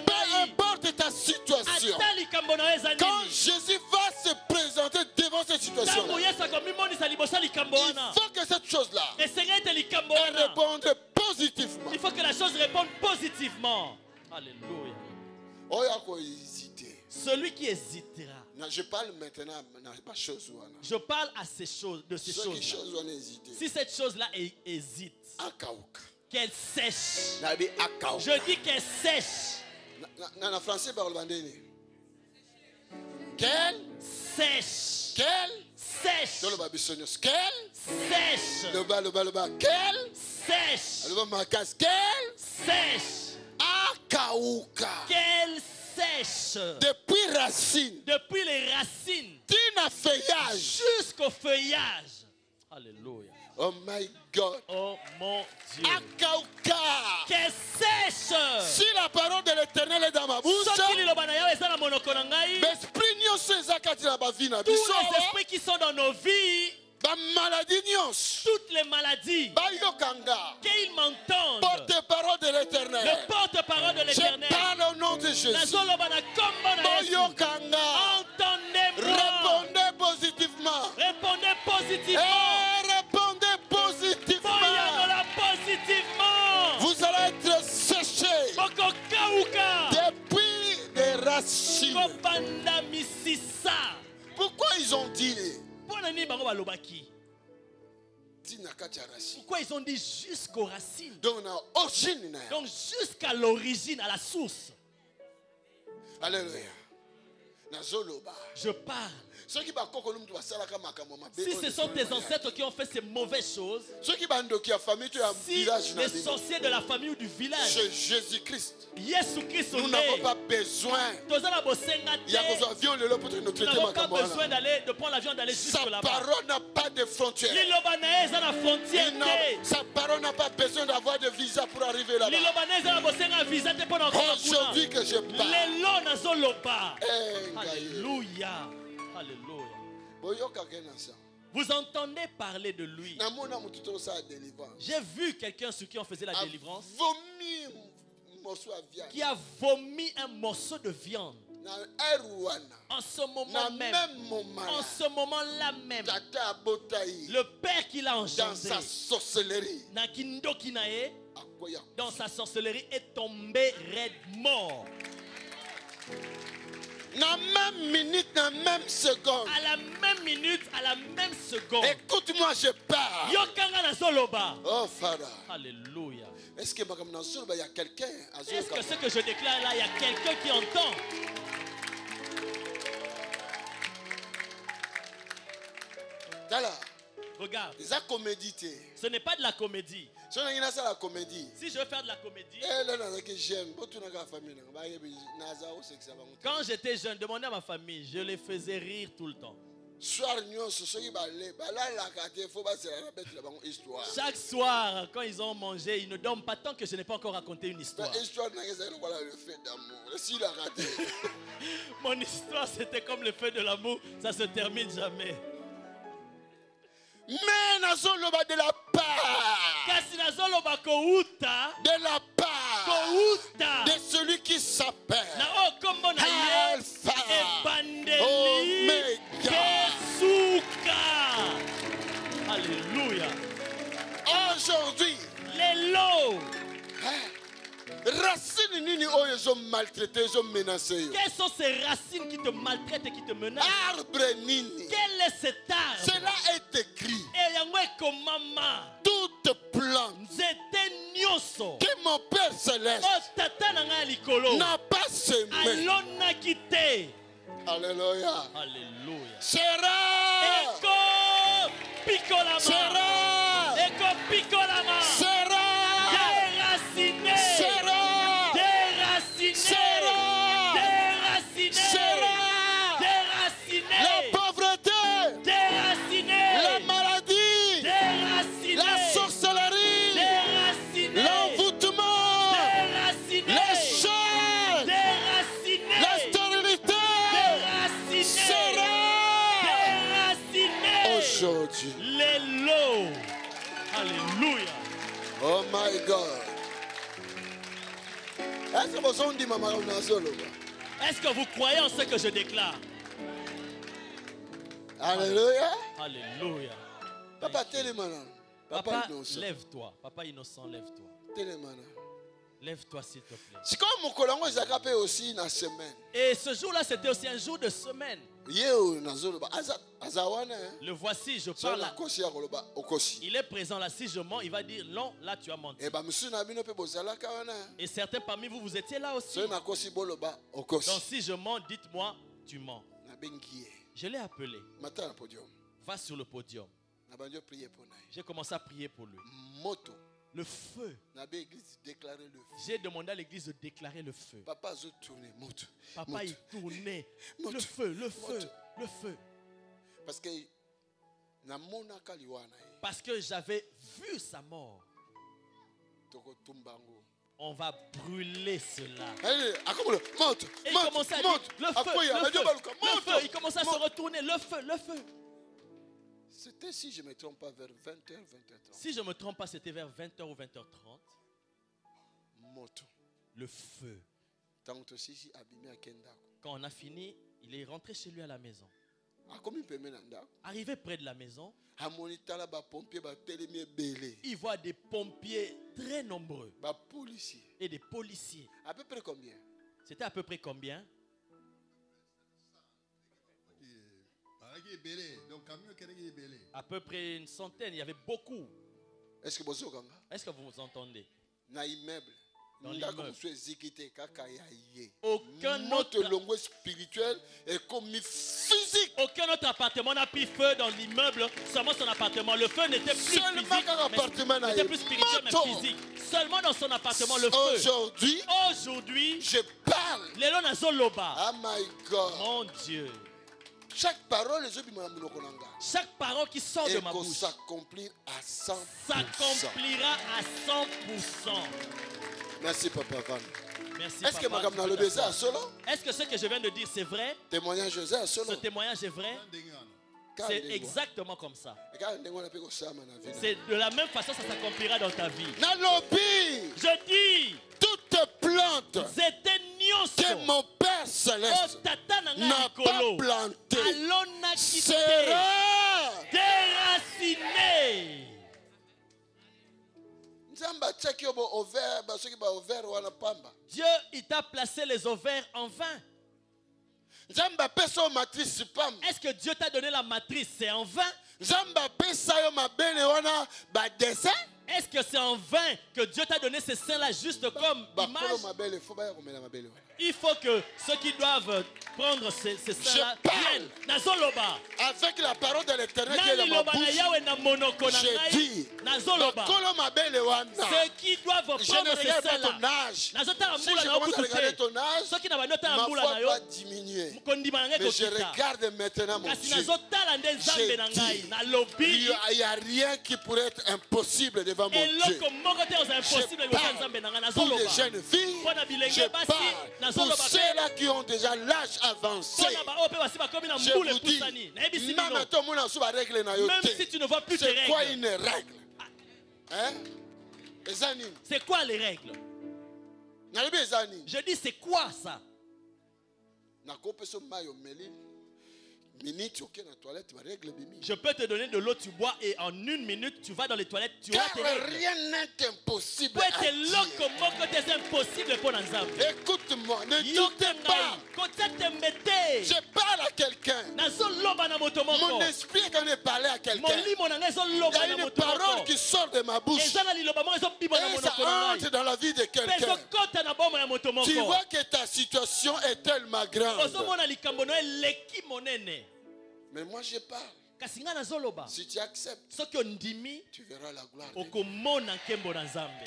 [SPEAKER 3] Peu importe ta situation. Quand Jésus va se présenter devant cette situation, il faut que cette chose-là réponde positivement.
[SPEAKER 2] Il faut que la chose réponde positivement. Alléluia. Celui qui hésitera.
[SPEAKER 3] Je parle maintenant à ma chose.
[SPEAKER 2] Je parle à ces choses, de ces choses. Si cette chose-là hésite, qu'elle sèche. Je dis qu'elle sèche.
[SPEAKER 3] En français, qu'elle
[SPEAKER 2] sèche.
[SPEAKER 3] Qu'elle
[SPEAKER 2] sèche.
[SPEAKER 3] Qu'elle
[SPEAKER 2] sèche.
[SPEAKER 3] Qu'elle
[SPEAKER 2] sèche.
[SPEAKER 3] Qu'elle
[SPEAKER 2] sèche. Qu'elle sèche.
[SPEAKER 3] Depuis racine.
[SPEAKER 2] Depuis les racines.
[SPEAKER 3] Feuillage.
[SPEAKER 2] Jusqu'au feuillage. Alléluia.
[SPEAKER 3] Oh my God.
[SPEAKER 2] Oh mon Dieu.
[SPEAKER 3] Qu'elle
[SPEAKER 2] sèche.
[SPEAKER 3] Si la parole de l'Éternel est dans ma bouche,
[SPEAKER 2] tous les esprits qui sont dans nos vies, toutes les maladies, qu'ils m'entendent.
[SPEAKER 3] Porte-parole de l'Éternel.
[SPEAKER 2] Le porte-parole de l'Éternel.
[SPEAKER 3] Je parle au nom de Jésus.
[SPEAKER 2] Entendez-moi.
[SPEAKER 3] Répondez positivement.
[SPEAKER 2] Répondez positivement.
[SPEAKER 3] Répondez positivement. Vous allez être séchés depuis les racines. Pourquoi ils ont dit?
[SPEAKER 2] Pourquoi ils ont dit jusqu'aux racines?
[SPEAKER 3] Donc
[SPEAKER 2] jusqu'à l'origine, à la source.
[SPEAKER 3] Alléluia.
[SPEAKER 2] Je parle. Si ce sont tes ancêtres qui ont fait ces mauvaises choses, si les sorciers de la famille ou du village,
[SPEAKER 3] Jésus-Christ,
[SPEAKER 2] nous
[SPEAKER 3] n'avons pas besoin. Nous n'avons
[SPEAKER 2] pas besoin de prendre l'avion d'aller jusque là-bas.
[SPEAKER 3] Sa parole n'a pas de frontières. Sa parole n'a pas besoin d'avoir de visa pour arriver là-bas. Aujourd'hui que je parle.
[SPEAKER 2] Alléluia. Alléluia. Vous entendez parler de lui. J'ai vu quelqu'un sur qui on faisait la délivrance qui a vomi un morceau de viande. En ce moment même, en ce moment-là même, le père qui l'a engendré dans sa sorcellerie est tombé raide mort.
[SPEAKER 1] La même minute, la même seconde.
[SPEAKER 2] À la même minute, à la même seconde.
[SPEAKER 1] Écoute-moi, je parle.
[SPEAKER 2] Oh
[SPEAKER 1] Father.
[SPEAKER 2] Alléluia.
[SPEAKER 1] Est-ce que il y a quelqu'un?
[SPEAKER 2] Est-ce que ce que je déclare là, il y a quelqu'un qui entend? Regarde. Ce n'est pas de la comédie. Si je veux faire de la comédie. Quand j'étais jeune, demandez à ma famille, je les faisais rire tout le temps. Chaque soir, quand ils ont mangé, ils ne dorment pas tant que je n'ai pas encore raconté une histoire. Mon histoire, c'était comme le feu de l'amour, ça se termine jamais.
[SPEAKER 1] Mais nazoloba de la part. De la part de celui qui s'appelle Alpha Omega.
[SPEAKER 2] Alléluia.
[SPEAKER 1] Aujourd'hui, racines nini oyo zo maltraité, zo menacé.
[SPEAKER 2] Quelles sont ces racines qui te maltraitent et qui te menacent?
[SPEAKER 1] Arbre nini.
[SPEAKER 2] Quel est cet arbre?
[SPEAKER 1] Cela est écrit.
[SPEAKER 2] Toute
[SPEAKER 1] plante que mon Père Céleste n'a pas semé. Alléluia.
[SPEAKER 2] Alléluia.
[SPEAKER 1] Sera.
[SPEAKER 2] Les lots. Alléluia.
[SPEAKER 1] Oh my God.
[SPEAKER 2] Est-ce que vous croyez en ce que je déclare?
[SPEAKER 1] Alléluia.
[SPEAKER 2] Alléluia.
[SPEAKER 1] Papa, télémana.
[SPEAKER 2] Papa, lève-toi. Papa innocent, lève-toi. Télémana. Lève-toi s'il te plaît. Et ce jour-là, c'était aussi un jour de semaine. Le voici, je parle là. Il est présent là. Si je mens, il va dire non, là tu as menti. Et certains parmi vous, vous étiez là aussi. Donc si je mens, dites-moi, tu mens. Je l'ai appelé. Va sur le podium. J'ai commencé à prier pour lui. Le feu. J'ai demandé à l'église de déclarer le feu. Papa, il tournait. Le feu, le feu, le feu. Parce que j'avais vu sa mort. On va brûler cela. Et il commençait à dire, le feu, le feu, le feu. Il commençait à se retourner, le feu, le feu.
[SPEAKER 1] C'était, si je ne me trompe pas, vers 20h, 20h30.
[SPEAKER 2] Si je ne me trompe pas, c'était vers 20h ou 20h30. Le feu. Quand on a fini, il est rentré chez lui à la maison. Arrivé près de la maison, il voit des pompiers très nombreux. Et des policiers.
[SPEAKER 1] À peu près combien?
[SPEAKER 2] C'était à peu près combien? À peu près une centaine, il y avait beaucoup.
[SPEAKER 1] Est-ce que
[SPEAKER 2] vous entendez? Dans l'immeuble.
[SPEAKER 1] Aucun autre spirituel est comme physique.
[SPEAKER 2] Aucun autre appartement n'a pris feu dans l'immeuble, seulement son appartement. Le feu n'était plus physique, n'était plus spirituel mais physique. Seulement dans son appartement le feu. Aujourd'hui,
[SPEAKER 1] je parle.
[SPEAKER 2] Oh
[SPEAKER 1] my God.
[SPEAKER 2] Mon Dieu.
[SPEAKER 1] Chaque parole
[SPEAKER 2] qui sort de ma bouche
[SPEAKER 1] s'accomplira à 100%.
[SPEAKER 2] S'accomplira à 100%.
[SPEAKER 1] Merci Papa Van.
[SPEAKER 2] Merci
[SPEAKER 1] Est-ce
[SPEAKER 2] Papa.
[SPEAKER 1] Est-ce
[SPEAKER 2] que ce que je viens de dire c'est vrai? Ce témoignage est vrai? C'est exactement comme ça. C'est de la même façon ça s'accomplira dans ta vie. Je dis
[SPEAKER 1] toute plante
[SPEAKER 2] que
[SPEAKER 1] mon Père Céleste n'a pas planté sera
[SPEAKER 2] déraciné.
[SPEAKER 1] Dieu,
[SPEAKER 2] il t'a placé les ovaires en vain. Est-ce que Dieu t'a donné la matrice? C'est en vain. Est-ce que c'est en vain que Dieu t'a donné ces seins-là juste comme image? Il faut que ceux qui doivent prendre ces seins-là viennent.
[SPEAKER 1] Avec la parole de l'Éternel qui est dans ma bouche, je dis,
[SPEAKER 2] ceux qui doivent prendre ces seins-là,
[SPEAKER 1] si je commence à regarder ton âge, ma foi va diminuer. Mais je regarde maintenant mon Dieu. Il n'y a rien qui pourrait être impossible devant mon Dieu. Je parle pour les jeunes filles, je parle pour ceux-là qui ont déjà l'âge avancé. Je vous dis,
[SPEAKER 2] même si tu ne vois plus tes règles,
[SPEAKER 1] c'est quoi une règle? Hein?
[SPEAKER 2] C'est quoi les règles? Je dis, c'est quoi ça? Je peux te donner de l'eau, tu bois et en 1 minute tu vas dans les toilettes, tu as tes règles.
[SPEAKER 1] Rien n'est impossible.
[SPEAKER 2] C'est impossible pour nous.
[SPEAKER 1] Écoute-moi, ne doutez pas. Je parle à quelqu'un. Mon esprit est quand même parlé à quelqu'un. Il y a une parole qui sort de ma bouche. Et ça entre dans la vie de quelqu'un. Tu vois que ta situation est tellement grande. Mais moi je parle. Si tu acceptes, tu verras la gloire de Dieu.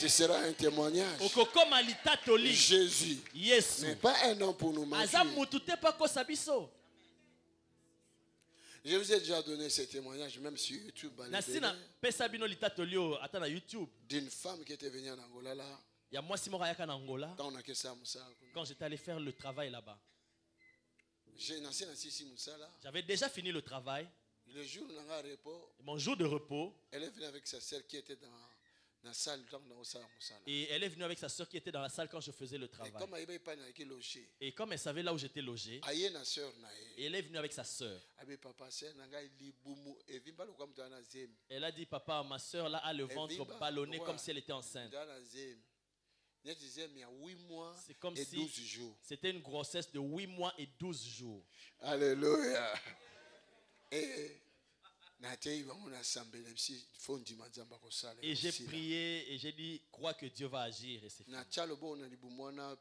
[SPEAKER 1] Tu seras un témoignage. Jésus n'est pas un homme pour nous mentir. Je vous ai déjà donné ce témoignage même sur YouTube. D'une femme qui était venue en Angola là.
[SPEAKER 2] Quand j'étais allé faire le travail là-bas. J'avais déjà fini le travail.
[SPEAKER 1] Le jour
[SPEAKER 2] mon jour de repos.
[SPEAKER 1] Elle est venue avec sa sœur qui était dans la salle.
[SPEAKER 2] Et elle est venue avec sa sœur qui était dans la salle quand je faisais le travail. Et comme elle savait là où j'étais logé, et elle est venue avec sa sœur. Elle a dit, papa, ma sœur là a le ventre ballonné comme si elle était enceinte. C'est comme si c'était une grossesse de 8 mois et 12 jours.
[SPEAKER 1] Alléluia. Et
[SPEAKER 2] j'ai prié et j'ai dit, crois que Dieu va agir. Et c'est fini.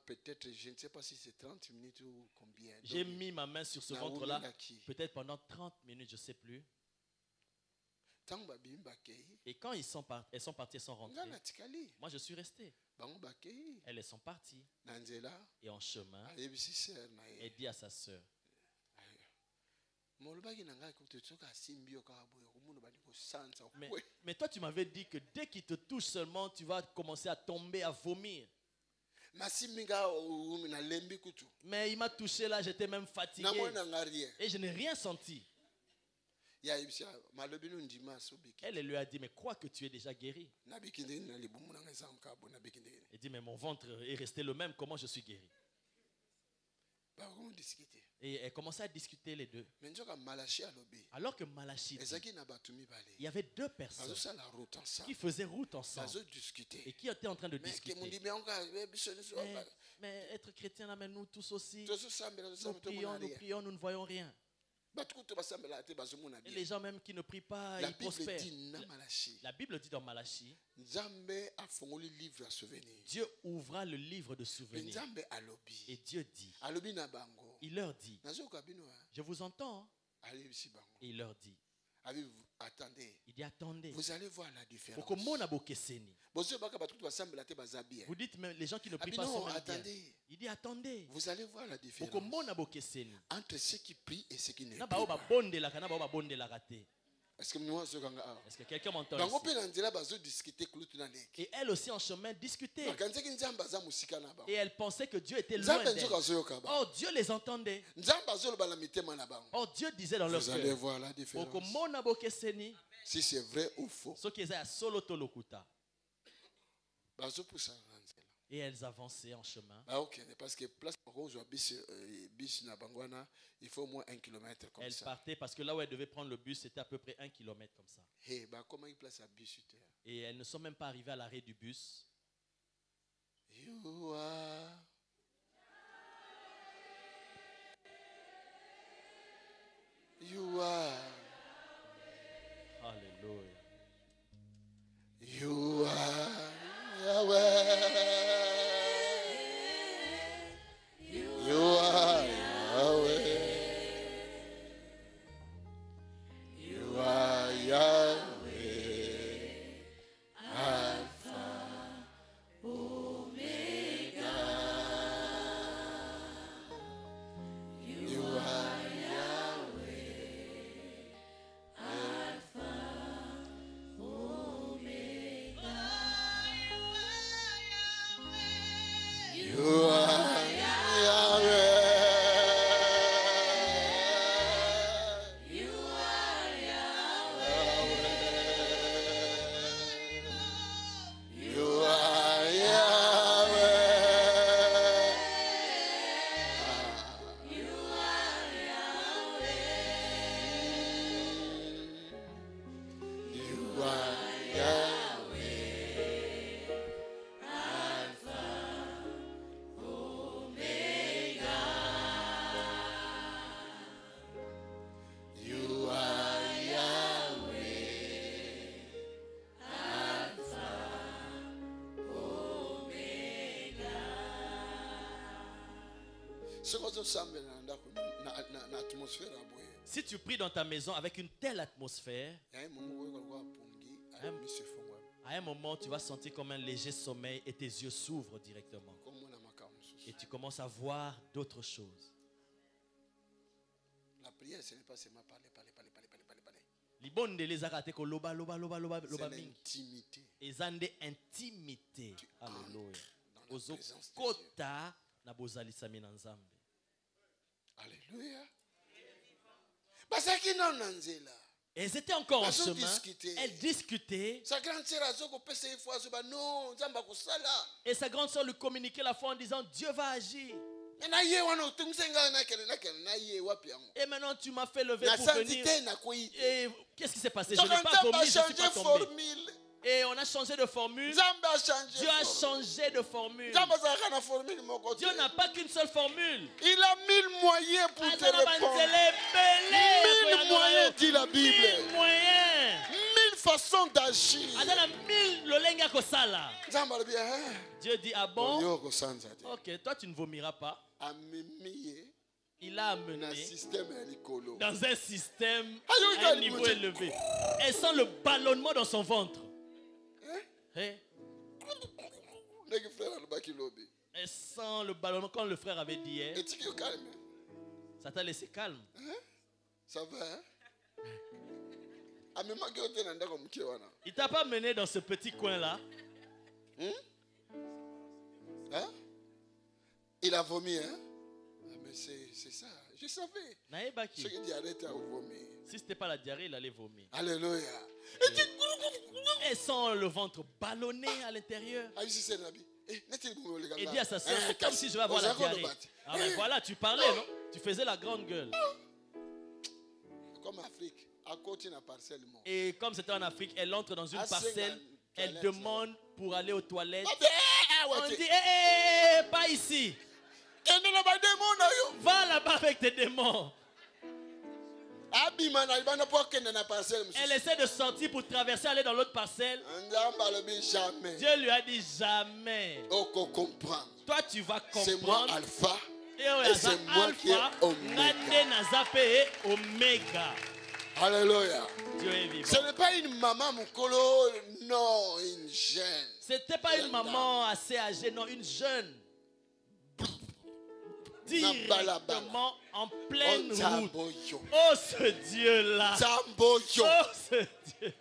[SPEAKER 1] Peut-être, je ne sais pas si c'est 30 minutes ou combien.
[SPEAKER 2] J'ai mis ma main sur ce ventre-là, peut-être pendant 30 minutes, je ne sais plus. Et quand elles sont parties, elles sont rentrées. Moi, je suis resté. Elles sont parties. Et en chemin, elle dit à sa sœur, mais toi, tu m'avais dit que dès qu'il te touche seulement, tu vas commencer à tomber, à vomir. Mais il m'a touché là, j'étais même fatigué. Et je n'ai rien senti. Elle lui a dit, mais crois que tu es déjà guéri. Elle dit, mais mon ventre est resté le même, comment je suis guéri? Et elle commençait à discuter les deux. Alors que Malachi dit, il y avait 2 personnes qui faisaient route ensemble et qui étaient en train de discuter. Mais être chrétien là, mais nous tous aussi, nous prions, nous ne voyons rien. Et les gens même qui ne prient pas, ils prospèrent. La Bible dit dans Malachi, Dieu ouvra le livre de souvenirs. Et Dieu dit, il leur dit, je vous entends. Et il leur dit, il dit, attendez.
[SPEAKER 1] Vous allez voir la différence.
[SPEAKER 2] Vous dites, mais les gens qui ne prient pas sont bien. Il dit, attendez.
[SPEAKER 1] Vous allez voir la différence entre ceux qui prient et ceux qui ne prient pas. Est-ce
[SPEAKER 2] que quelqu'un m'entend ici? Et elle aussi en chemin discutait. Et elle pensait que Dieu était loin d'elle. Oh, Dieu les entendait. Oh, Dieu disait dans leur cœur.
[SPEAKER 1] Vous allez voir la différence. Si c'est vrai ou faux.
[SPEAKER 2] Et elles avançaient en chemin.
[SPEAKER 1] Parce que il faut au moins 1 kilomètre comme
[SPEAKER 2] elles
[SPEAKER 1] ça.
[SPEAKER 2] partaient parce que là où elles devaient prendre le bus, c'était à peu près 1 kilomètre comme ça. Et elles ne sont même pas arrivées à l'arrêt du bus.
[SPEAKER 1] You are.
[SPEAKER 2] Alléluia.
[SPEAKER 1] You are Yahweh. You are Yahweh. You are Yahweh.
[SPEAKER 2] Si tu pries dans ta maison avec une telle atmosphère, à un moment tu vas sentir comme un léger sommeil et tes yeux s'ouvrent directement. Et tu commences à voir d'autres choses.
[SPEAKER 1] La prière, ce n'est pas seulement parler.
[SPEAKER 2] C'est
[SPEAKER 1] l'intimité.
[SPEAKER 2] Intimité. Alléluia.
[SPEAKER 1] Alléluia.
[SPEAKER 2] Elles étaient encore en chemin. Elles discutaient. Et sa grande sœur lui communiquait la foi en disant Dieu va agir. Et maintenant tu m'as fait lever pour venir. Et qu'est-ce qui s'est passé? Je n'ai pas vomi, je ne suis pas tombé. Et on a changé de formule. Dieu a changé de formule. Dieu n'a pas qu'une seule formule.
[SPEAKER 1] Il a 1000 moyens pour te répondre. 1000 moyens, dit la Bible.
[SPEAKER 2] 1000 moyens.
[SPEAKER 1] 1000 façons d'agir.
[SPEAKER 2] Dieu dit, ah bon? Ok, toi tu ne vomiras pas. Il a amené dans un système à un niveau élevé. Elle sent le ballonnement dans son ventre. Elle sent le ballonnement quand le frère avait dit. Ça t'a laissé calme.
[SPEAKER 1] Ça va, hein?
[SPEAKER 2] Il t'a pas mené dans ce petit coin-là.
[SPEAKER 1] Hein? Il a vomi, hein? Mais c'est ça, je savais. Ceux qui diarrhée à vomir.
[SPEAKER 2] Si ce n'était pas la diarrhée, il allait vomir.
[SPEAKER 1] Alléluia.
[SPEAKER 2] Elle sent le ventre ballonné à l'intérieur. Et dit à sa soeur, c'est comme si je vais avoir la diarrhée. Ah ben voilà, tu parlais, non? Tu faisais la grande gueule.
[SPEAKER 1] Comme Afrique, à côté d'une parcelle.
[SPEAKER 2] Et comme c'était en Afrique, elle entre dans une parcelle, elle demande pour aller aux toilettes. On dit, pas ici. Va là-bas avec tes démons. Elle essaie de sortir pour traverser, aller dans l'autre parcelle. Dieu lui a dit jamais. Toi tu vas comprendre.
[SPEAKER 1] C'est moi Alpha.
[SPEAKER 2] Et c'est moi qui est Oméga.
[SPEAKER 1] Alléluia.
[SPEAKER 2] Dieu est vivant.
[SPEAKER 1] Ce n'est pas une maman mukolo, non, une jeune.
[SPEAKER 2] C'était pas une maman assez âgée, non, une jeune. Directement en pleine route. Oh ce Dieu-là. Oh ce Dieu.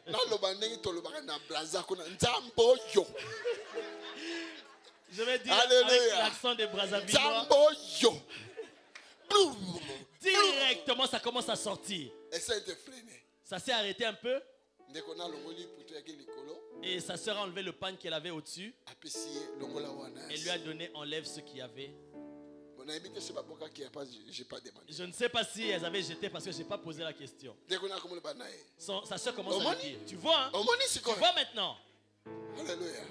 [SPEAKER 2] Je vais dire avec l'accent des Brazzavillois. Directement ça commence à sortir. Ça s'est arrêté un peu. Et sa soeur a enlevé le pan qu'elle avait au-dessus. Et lui a donné, enlève ce qu'il y avait. Je ne sais pas si elles avaient jeté parce que je n'ai pas posé la question. Sa soeur commence à lui dire. Tu vois, hein? Tu vois maintenant.
[SPEAKER 1] Alléluia.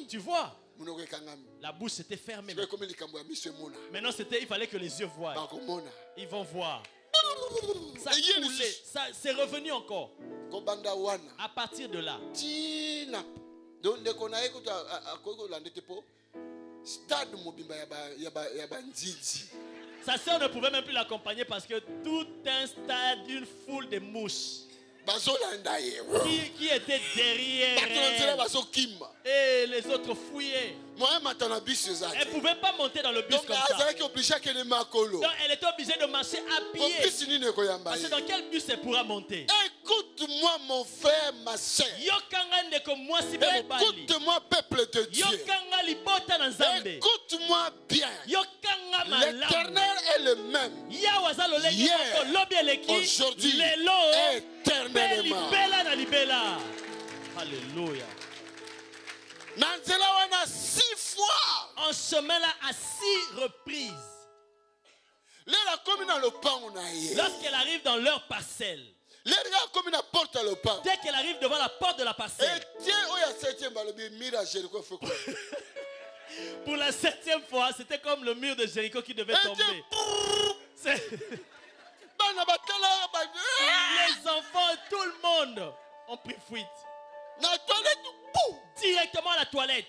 [SPEAKER 2] Tu vois. La bouche était fermée. Maintenant il fallait que les yeux voient. Ils vont voir. Ça coulait, ça c'est revenu encore. À partir de là. Sa soeur ne pouvait même plus l'accompagner parce que tout un stade, une foule de mouches qui était derrière elle. Et les autres fouillaient. Elle ne pouvait pas monter dans le bus comme ça. Donc elle était obligée de marcher à pied. Parce que dans quel bus elle pourra monter?
[SPEAKER 3] Écoute-moi mon frère, ma soeur. Écoute-moi peuple de Dieu. Écoute-moi bien. L'Éternel est le même. Hier, aujourd'hui, éternellement.
[SPEAKER 2] Alléluia.
[SPEAKER 3] Nanzela 6 fois.
[SPEAKER 2] En chemin là à 6 reprises. Lorsqu'elle arrive dans leur parcelle. Dès qu'elle arrive devant la porte de la parcelle. Pour la 7e fois, c'était comme le mur de Jéricho qui devait tomber. Les enfants, tout le monde ont pris fuite. Directement à la toilette.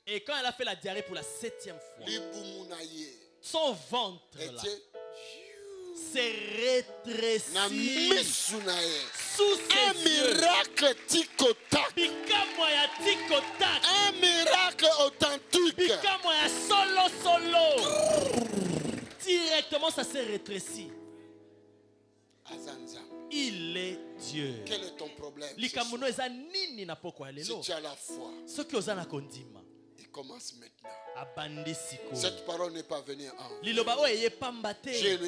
[SPEAKER 2] Et quand elle a fait la diarrhée pour la 7e fois, son ventre là s'est rétréci sous ses yeux.
[SPEAKER 3] Miracle tic-tac. Un miracle authentique.
[SPEAKER 2] Solo. Directement ça s'est rétréci. Il est Dieu.
[SPEAKER 3] Quel est ton problème?
[SPEAKER 2] Si tu
[SPEAKER 3] as la foi, il commence maintenant. Cette parole n'est pas venue en. Je lui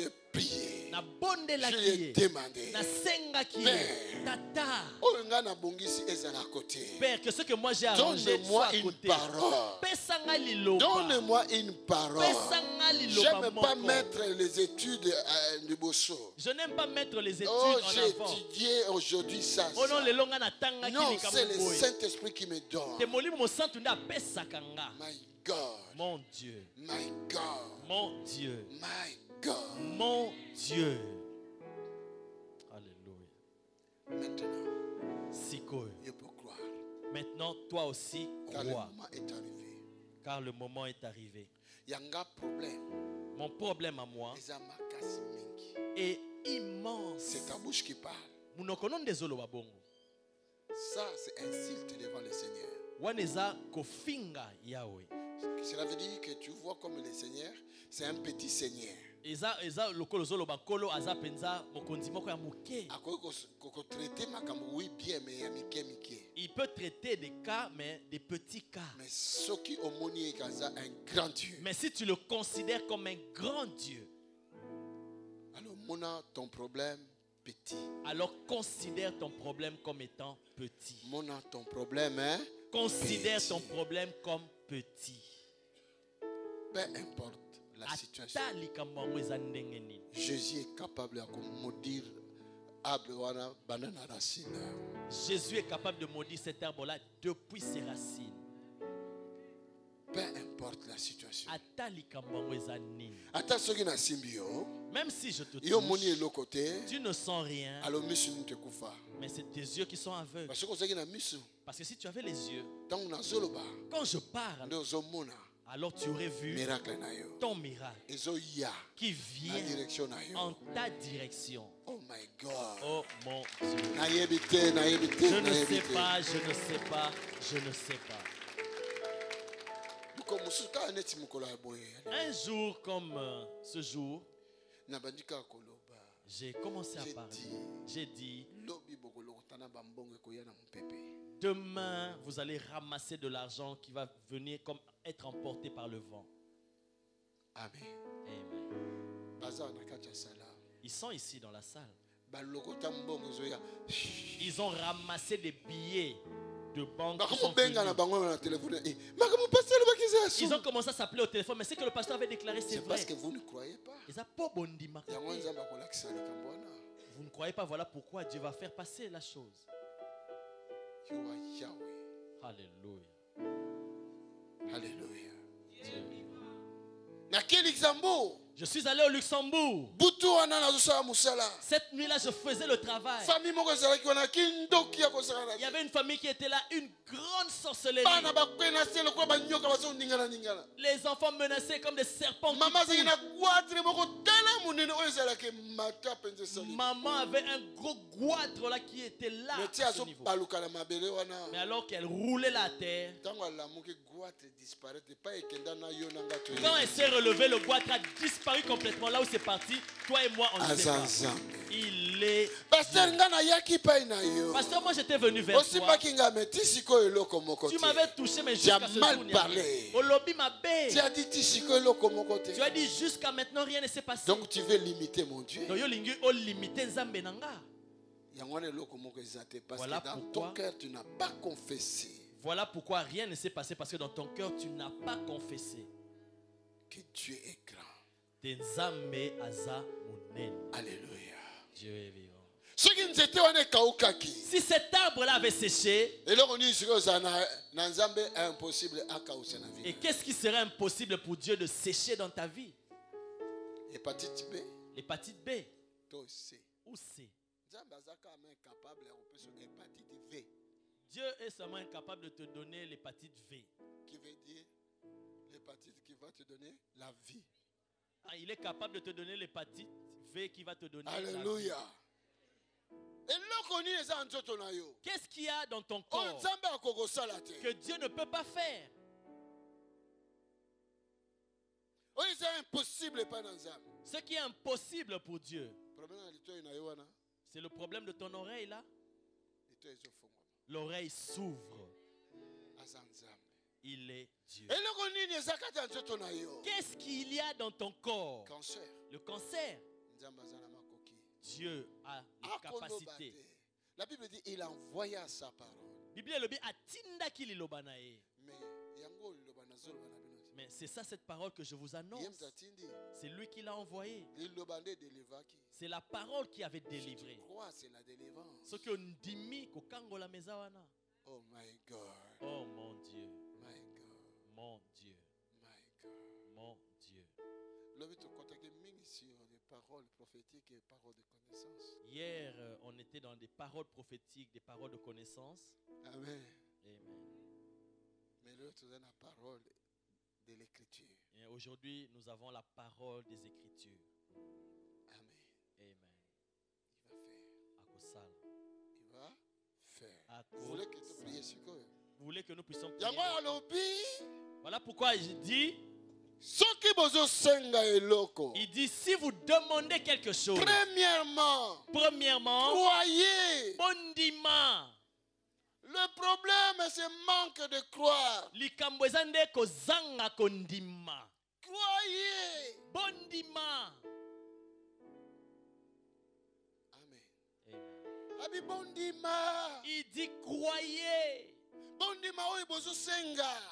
[SPEAKER 3] ai prié. Je lui ai demandé.
[SPEAKER 2] Père, que ce que moi j'ai arrangé soit à côté.
[SPEAKER 3] Donne-moi une parole. Je n'aime pas mettre les études de Bosso.
[SPEAKER 2] Je n'aime pas mettre les études
[SPEAKER 3] en
[SPEAKER 2] avant.
[SPEAKER 3] J'ai étudié aujourd'hui ça. Non, c'est le Saint-Esprit qui me donne. My God.
[SPEAKER 2] Mon Dieu.
[SPEAKER 3] My God.
[SPEAKER 2] Mon Dieu.
[SPEAKER 3] My God.
[SPEAKER 2] Mon Dieu. Alléluia.
[SPEAKER 3] Maintenant,
[SPEAKER 2] je peux croire. Maintenant, toi aussi, crois. Car le moment est arrivé. Mon problème à moi est immense.
[SPEAKER 3] C'est ta bouche qui parle. Ça, c'est insulte devant le Seigneur. Cela veut dire que tu vois comme le Seigneur, c'est un petit Seigneur. Il
[SPEAKER 2] peut traiter des cas, mais des petits cas. Mais si tu le considères comme un grand Dieu,
[SPEAKER 3] alors ton problème petit.
[SPEAKER 2] Alors considère ton problème comme étant petit.
[SPEAKER 3] Ton problème est
[SPEAKER 2] considère
[SPEAKER 3] petit.
[SPEAKER 2] Ton problème comme petit.
[SPEAKER 3] Peu importe la situation. Jésus est capable de maudire
[SPEAKER 2] Jésus est capable de maudire cet arbre-là depuis ses racines.
[SPEAKER 3] Peu importe la situation.
[SPEAKER 2] Même si je te touche, tu ne sens rien. Mais c'est tes yeux qui sont aveugles. Parce que si tu avais les yeux, quand je parle, alors tu aurais vu ton miracle qui vient en ta direction.
[SPEAKER 3] Oh my God.
[SPEAKER 2] Oh mon Dieu.
[SPEAKER 3] Je
[SPEAKER 2] ne sais pas, je ne sais pas, je ne sais pas. Un jour comme ce jour, j'ai commencé à parler. J'ai dit, demain, vous allez ramasser de l'argent qui va venir comme être emporté par le vent.
[SPEAKER 3] Amen.
[SPEAKER 2] Amen. Ils sont ici dans la salle. Ils ont ramassé des billets de banque. Ils ont commencé à s'appeler au téléphone, mais ce que le pasteur avait déclaré, c'est vrai.
[SPEAKER 3] Parce que vous ne croyez pas.
[SPEAKER 2] Vous ne croyez pas, voilà pourquoi Dieu va faire passer la chose. Alléluia.
[SPEAKER 3] Alléluia.
[SPEAKER 2] Je suis allé au Luxembourg. Cette nuit-là, je faisais le travail. Il y avait une famille qui était là, une grande sorcellerie. Les enfants menacés comme des serpents. Maman avait un gros goitre là qui était là. À ce niveau. Mais alors qu'elle roulait la terre, quand elle s'est relevée, le goitre a disparu complètement. Là où c'est parti, toi et moi, on ne sait pas. Il est... Pasteur, moi j'étais venu vers toi. Tu m'avais touché, mais jusqu'à ce jour, tu as dit jusqu'à maintenant, rien ne s'est passé.
[SPEAKER 1] Donc tu veux limiter mon Dieu. Parce que dans ton cœur, tu n'as pas confessé.
[SPEAKER 2] Voilà pourquoi rien ne s'est passé, parce que dans ton cœur, tu n'as pas confessé
[SPEAKER 1] que Dieu est grand.
[SPEAKER 2] Alléluia. Dieu est vivant.
[SPEAKER 1] Si
[SPEAKER 2] cet arbre-là avait séché, et qu'est-ce qui serait impossible pour Dieu de sécher dans ta vie?
[SPEAKER 1] Hépatite B.
[SPEAKER 2] Hépatite B. Ou C. Dieu est seulement incapable de te donner l'hépatite V.
[SPEAKER 1] Qui veut dire l'hépatite qui va te donner la vie.
[SPEAKER 2] Il est capable de te donner l'hépatite V qui va te donner
[SPEAKER 1] Alléluia.
[SPEAKER 2] la vie. Qu'est-ce qu'il y a dans ton corps que Dieu ne peut pas faire? Ce qui est impossible pour Dieu, c'est le problème de ton oreille là. L'oreille s'ouvre. Il est Dieu. Qu'est-ce qu'il y a dans ton corps? Le cancer. Dieu a la capacité.
[SPEAKER 1] La Bible dit il envoya sa parole.
[SPEAKER 2] Mais c'est ça cette parole que je vous annonce. C'est lui qui l'a envoyé. C'est la parole qui avait délivré.
[SPEAKER 1] C'est la délivrance.
[SPEAKER 2] Ce que nous dit la mezawana.
[SPEAKER 1] Oh my God.
[SPEAKER 2] Oh mon Dieu.
[SPEAKER 1] My God.
[SPEAKER 2] Mon Dieu.
[SPEAKER 1] My God.
[SPEAKER 2] Mon Dieu.
[SPEAKER 1] Paroles prophétiques et paroles de connaissance.
[SPEAKER 2] Hier, on était dans des paroles prophétiques, des paroles de connaissance.
[SPEAKER 1] Amen.
[SPEAKER 2] Amen.
[SPEAKER 1] Mais l'autre, c'est la parole de l'écriture.
[SPEAKER 2] Et aujourd'hui, nous avons la parole des Écritures.
[SPEAKER 1] Amen.
[SPEAKER 2] Amen.
[SPEAKER 1] Il va faire.
[SPEAKER 2] Vous voulez que
[SPEAKER 1] nous prions sur quoi?
[SPEAKER 2] Vous voulez que nous puissions prier? Voilà pourquoi je dis.
[SPEAKER 1] Il
[SPEAKER 2] dit si vous demandez quelque chose, premièrement,
[SPEAKER 1] croyez.
[SPEAKER 2] Bondima.
[SPEAKER 1] Le problème c'est manque de croire. Croyez.
[SPEAKER 2] Bondima.
[SPEAKER 1] Amen. Abi bondima.
[SPEAKER 2] Il dit croyez.
[SPEAKER 1] Bondima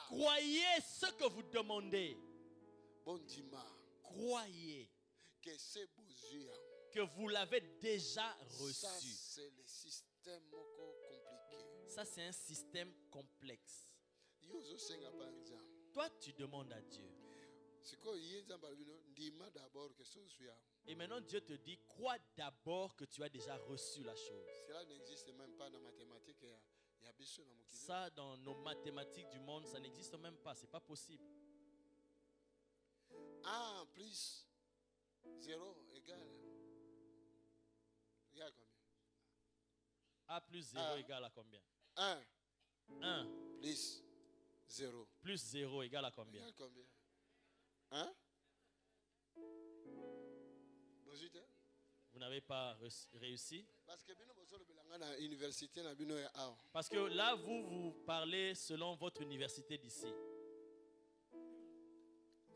[SPEAKER 2] croyez ce que vous demandez.
[SPEAKER 1] Bondima.
[SPEAKER 2] Croyez
[SPEAKER 1] que
[SPEAKER 2] vous l'avez déjà reçu.
[SPEAKER 1] Ça, c'est le système compliqué.
[SPEAKER 2] Ça, c'est un système complexe. Toi, tu demandes à Dieu. Et maintenant, Dieu te dit, crois d'abord que tu as déjà reçu la chose.
[SPEAKER 1] Cela n'existe même pas dans la mathématique.
[SPEAKER 2] Ça, dans nos mathématiques du monde, ça n'existe même pas. C'est pas possible.
[SPEAKER 1] 1 plus 0 égale combien?
[SPEAKER 2] A plus 0 égale à combien?
[SPEAKER 1] 1.
[SPEAKER 2] 1
[SPEAKER 1] plus 0.
[SPEAKER 2] Plus 0 égale à combien?
[SPEAKER 1] Égale combien? 1?
[SPEAKER 2] Vous n'avez pas réussi?
[SPEAKER 1] Parce
[SPEAKER 2] que là, vous parlez selon votre université d'ici.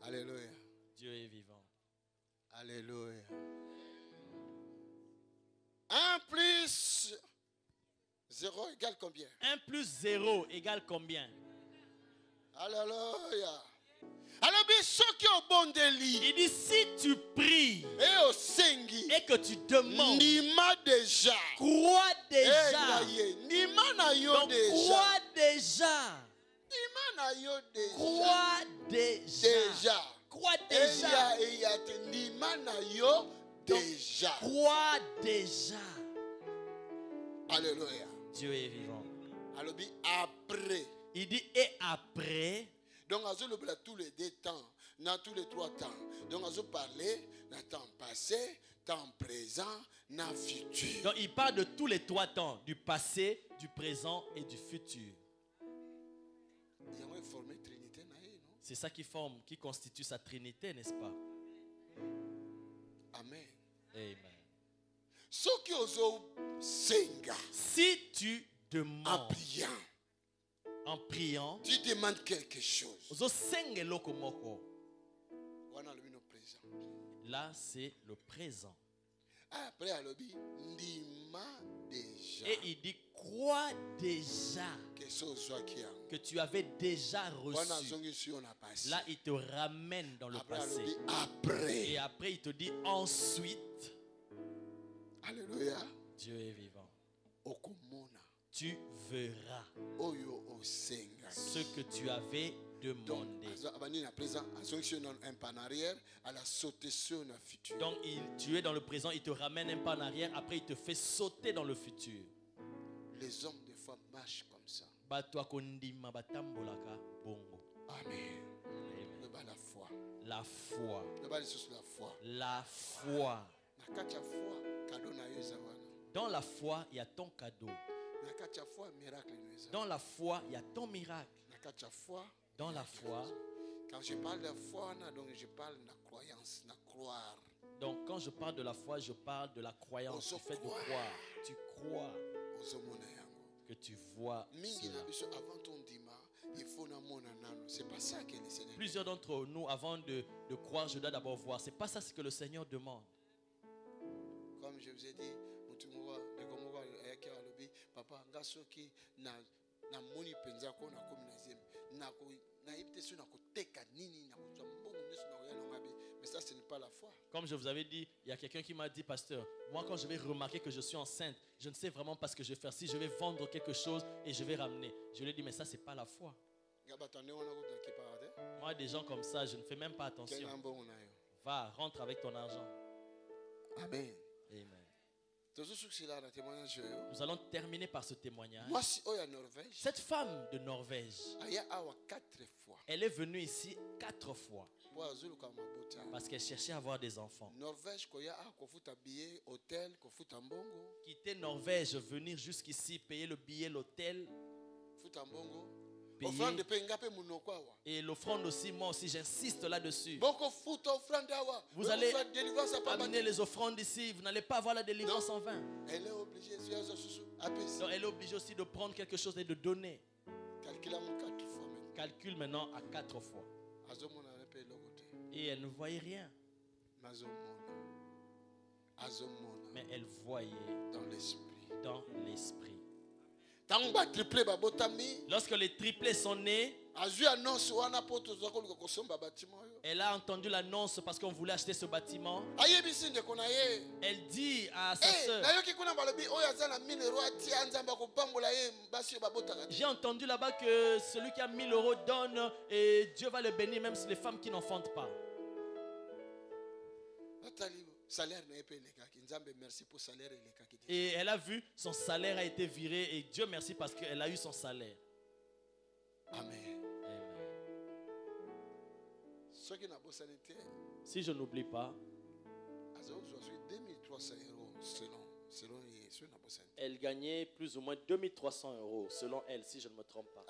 [SPEAKER 1] Alléluia.
[SPEAKER 2] Dieu est vivant.
[SPEAKER 1] Alléluia. 1 plus 0 égale combien?
[SPEAKER 2] 1 plus 0 égale combien?
[SPEAKER 1] Alléluia. Il
[SPEAKER 2] dit si tu pries
[SPEAKER 1] et
[SPEAKER 2] que tu demandes,
[SPEAKER 1] déjà.
[SPEAKER 2] Crois déjà.
[SPEAKER 1] Donc,
[SPEAKER 2] crois déjà.
[SPEAKER 1] Crois déjà.
[SPEAKER 2] crois déjà.
[SPEAKER 3] Déjà.
[SPEAKER 2] Crois déjà.
[SPEAKER 3] Alléluia.
[SPEAKER 2] Dieu est vivant.
[SPEAKER 3] Après.
[SPEAKER 2] Il dit et après.
[SPEAKER 3] Donc, on a tous les deux temps, dans tous les 3 temps. Donc, on a parlé dans temps passé, temps présent, dans futur.
[SPEAKER 2] Donc, il parle de tous les 3 temps, du passé, du présent et du futur. C'est ça qui forme, qui constitue sa trinité, n'est-ce pas?
[SPEAKER 3] Amen.
[SPEAKER 2] Amen.
[SPEAKER 3] Si
[SPEAKER 2] tu demandes en priant,
[SPEAKER 3] tu demandes quelque chose.
[SPEAKER 2] Là, c'est le présent.
[SPEAKER 3] Après,
[SPEAKER 2] et il dit, crois déjà que tu avais déjà reçu. Là, il te ramène dans le passé. Et après, il te dit ensuite.
[SPEAKER 3] Alléluia.
[SPEAKER 2] Dieu est vivant. Tu verras ce que tu avais demandé. Donc, tu es dans le présent, il te ramène un pas en arrière, après il te fait sauter dans le futur.
[SPEAKER 3] Les hommes des fois marchent comme ça.
[SPEAKER 2] Amen.
[SPEAKER 3] La foi.
[SPEAKER 2] La foi.
[SPEAKER 3] La
[SPEAKER 2] foi. Dans la foi, il y a ton cadeau. Dans la foi, il y a ton miracle. Dans la foi.
[SPEAKER 3] Quand je parle de la foi, donc je parle de la croyance, de croire.
[SPEAKER 2] Donc quand je parle de la foi, je parle de la croyance, du fait de croire. Tu crois que tu vois cela. Plusieurs d'entre nous, avant de croire, je dois d'abord voir. C'est pas ça ce que le Seigneur demande.
[SPEAKER 3] Comme je vous ai dit, papa, mais ça, ce n'est pas la foi.
[SPEAKER 2] Comme je vous avais dit, il y a quelqu'un qui m'a dit, pasteur, moi quand je vais remarquer que je suis enceinte, je ne sais vraiment pas ce que je vais faire. Si je vais vendre quelque chose et je vais ramener, je lui ai dit, mais ça, c'est pas la foi. Moi, des gens comme ça, je ne fais même pas attention. Va, rentre avec ton argent.
[SPEAKER 3] Amen.
[SPEAKER 2] Amen. Nous allons terminer par ce témoignage. Cette femme de Norvège, elle est venue ici 4 fois parce qu'elle cherchait à avoir des enfants. Quitter Norvège, venir jusqu'ici, payer le billet, l'hôtel, et l'offrande aussi, moi aussi j'insiste là-dessus. Vous allez amener les offrandes ici, vous n'allez pas avoir la délivrance en vain.
[SPEAKER 3] Elle est obligée,
[SPEAKER 2] donc elle est obligée aussi de prendre quelque chose et de donner. Calcule maintenant à 4 fois. Et elle ne voyait rien. Mais elle voyait dans l'esprit. Lorsque les triplés sont nés, elle a entendu l'annonce parce qu'on voulait acheter ce bâtiment. Elle dit à sa soeur, j'ai entendu là-bas que celui qui a 1000 euros donne et Dieu va le bénir même si les femmes qui n'enfantent pas. Et elle a vu son salaire a été viré et Dieu merci parce qu'elle a eu son salaire.
[SPEAKER 3] Amen.
[SPEAKER 2] Si je n'oublie pas, elle gagnait plus ou moins 2300 euros selon elle, si je ne me trompe pas.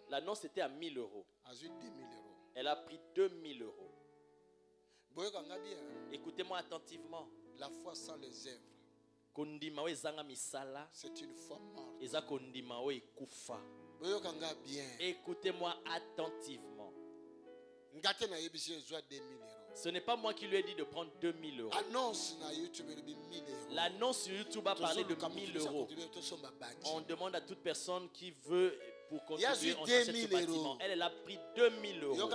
[SPEAKER 2] L'annonce était à 1000 euros. Elle a pris 2000 euros. Écoutez-moi attentivement.
[SPEAKER 3] La foi sans les œuvres, c'est une foi morte.
[SPEAKER 2] Écoutez-moi attentivement. Ce n'est pas moi qui lui ai dit de prendre 2000 euros. L'annonce sur YouTube a parlé de 1000 euros. On demande à toute personne qui veut pour contribuer, on achète ce bâtiment. Elle a pris 2000 euros.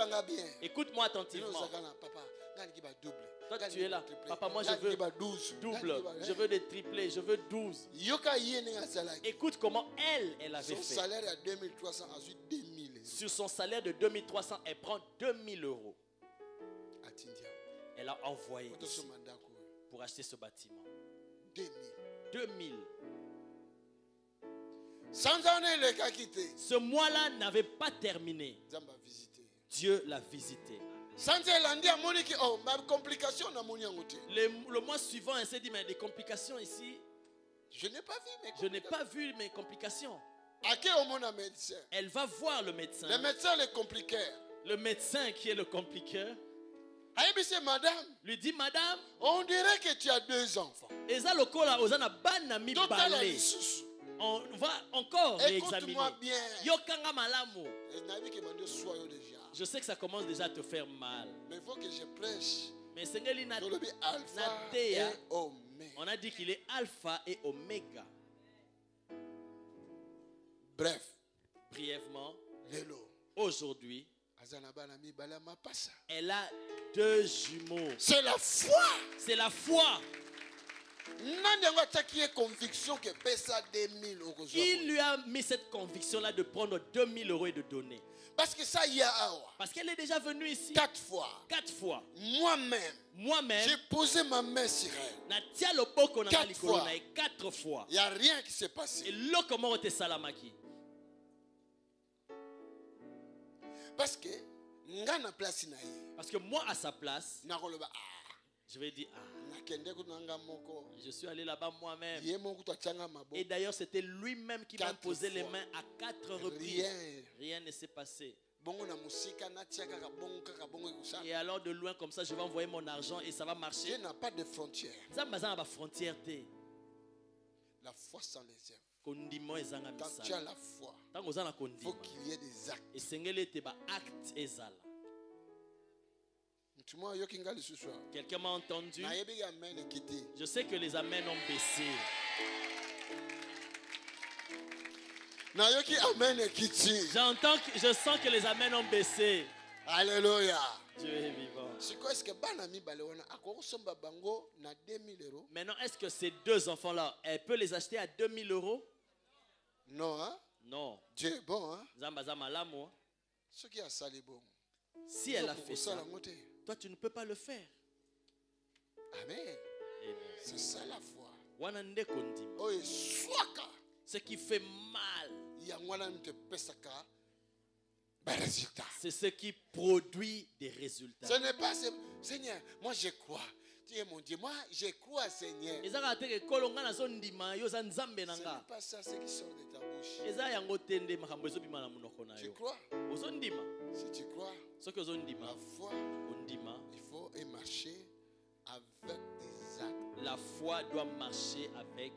[SPEAKER 2] Écoute-moi attentivement. Toi tu es là, papa, moi je veux double, je veux des triplés, je veux 12. Écoute comment elle avait fait.
[SPEAKER 3] Son salaire à 2300, ensuite 2000 euros.
[SPEAKER 2] Sur son salaire de 2300, elle prend 2000 euros. Elle a envoyé ici pour acheter ce bâtiment. 2000. Ce mois-là n'avait pas terminé. Dieu l'a visité. Le mois suivant, elle s'est dit, mais des complications ici. Je n'ai pas vu mes complications. Elle va voir le médecin.
[SPEAKER 1] Le médecin est compliqué.
[SPEAKER 2] Le médecin qui est le compliqueur
[SPEAKER 1] madame,
[SPEAKER 2] lui dit, madame,
[SPEAKER 1] on dirait que tu as 2 enfants.
[SPEAKER 2] On va encore réexaminer.
[SPEAKER 1] Écoute-moi bien.
[SPEAKER 2] Je sais que ça commence déjà à te faire mal.
[SPEAKER 1] Mais il faut que je prêche.
[SPEAKER 2] Mais
[SPEAKER 1] Alpha et Oméga.
[SPEAKER 2] On a dit qu'il est alpha et oméga.
[SPEAKER 1] Bref.
[SPEAKER 2] Brièvement. Aujourd'hui. Elle a 2 jumeaux.
[SPEAKER 1] C'est la foi.
[SPEAKER 2] C'est la foi. Qui lui a mis cette conviction-là de prendre 2000 € et de donner?
[SPEAKER 1] Parce que ça y a.
[SPEAKER 2] Parce qu'elle est déjà venue ici
[SPEAKER 1] 4 fois.
[SPEAKER 2] 4 fois.
[SPEAKER 1] Moi-même, j'ai posé ma main sur elle.
[SPEAKER 2] 4 fois. 4 fois.
[SPEAKER 1] Il n'y a rien qui s'est passé.
[SPEAKER 2] Et là, comment on te salamaki? Parce que moi, à sa place, je vais dire, je suis allé là-bas moi-même. Et d'ailleurs, c'était lui-même qui m'a posé les mains à 4 reprises. Rien ne s'est passé. Et alors, de loin comme ça, je vais envoyer mon argent et ça va marcher.
[SPEAKER 1] Dieu n'a pas de frontières. La foi sans réserve. Quand tu as la foi, il faut qu'il y ait des actes.
[SPEAKER 2] Quelqu'un m'a entendu. Je sais que les amens ont baissé. Je sens que les amens ont baissé.
[SPEAKER 1] Alléluia.
[SPEAKER 2] Dieu est vivant. Maintenant, est-ce que ces 2 enfants-là, elle peut les acheter à 2000 €?
[SPEAKER 1] Non, hein?
[SPEAKER 2] Non.
[SPEAKER 1] Dieu est bon, hein?
[SPEAKER 2] Si elle a fait ça, toi tu ne peux pas le faire.
[SPEAKER 1] Amen. C'est ça la foi.
[SPEAKER 2] Ce qui fait mal, c'est ce qui produit des résultats.
[SPEAKER 1] Ce n'est pas Seigneur, moi je crois. Tu es mon Dieu, moi je crois, Seigneur. Ce n'est pas ça ce qui sort de ta bouche. Tu crois? Si tu crois, la foi, il faut marcher avec des actes.
[SPEAKER 2] La foi doit marcher avec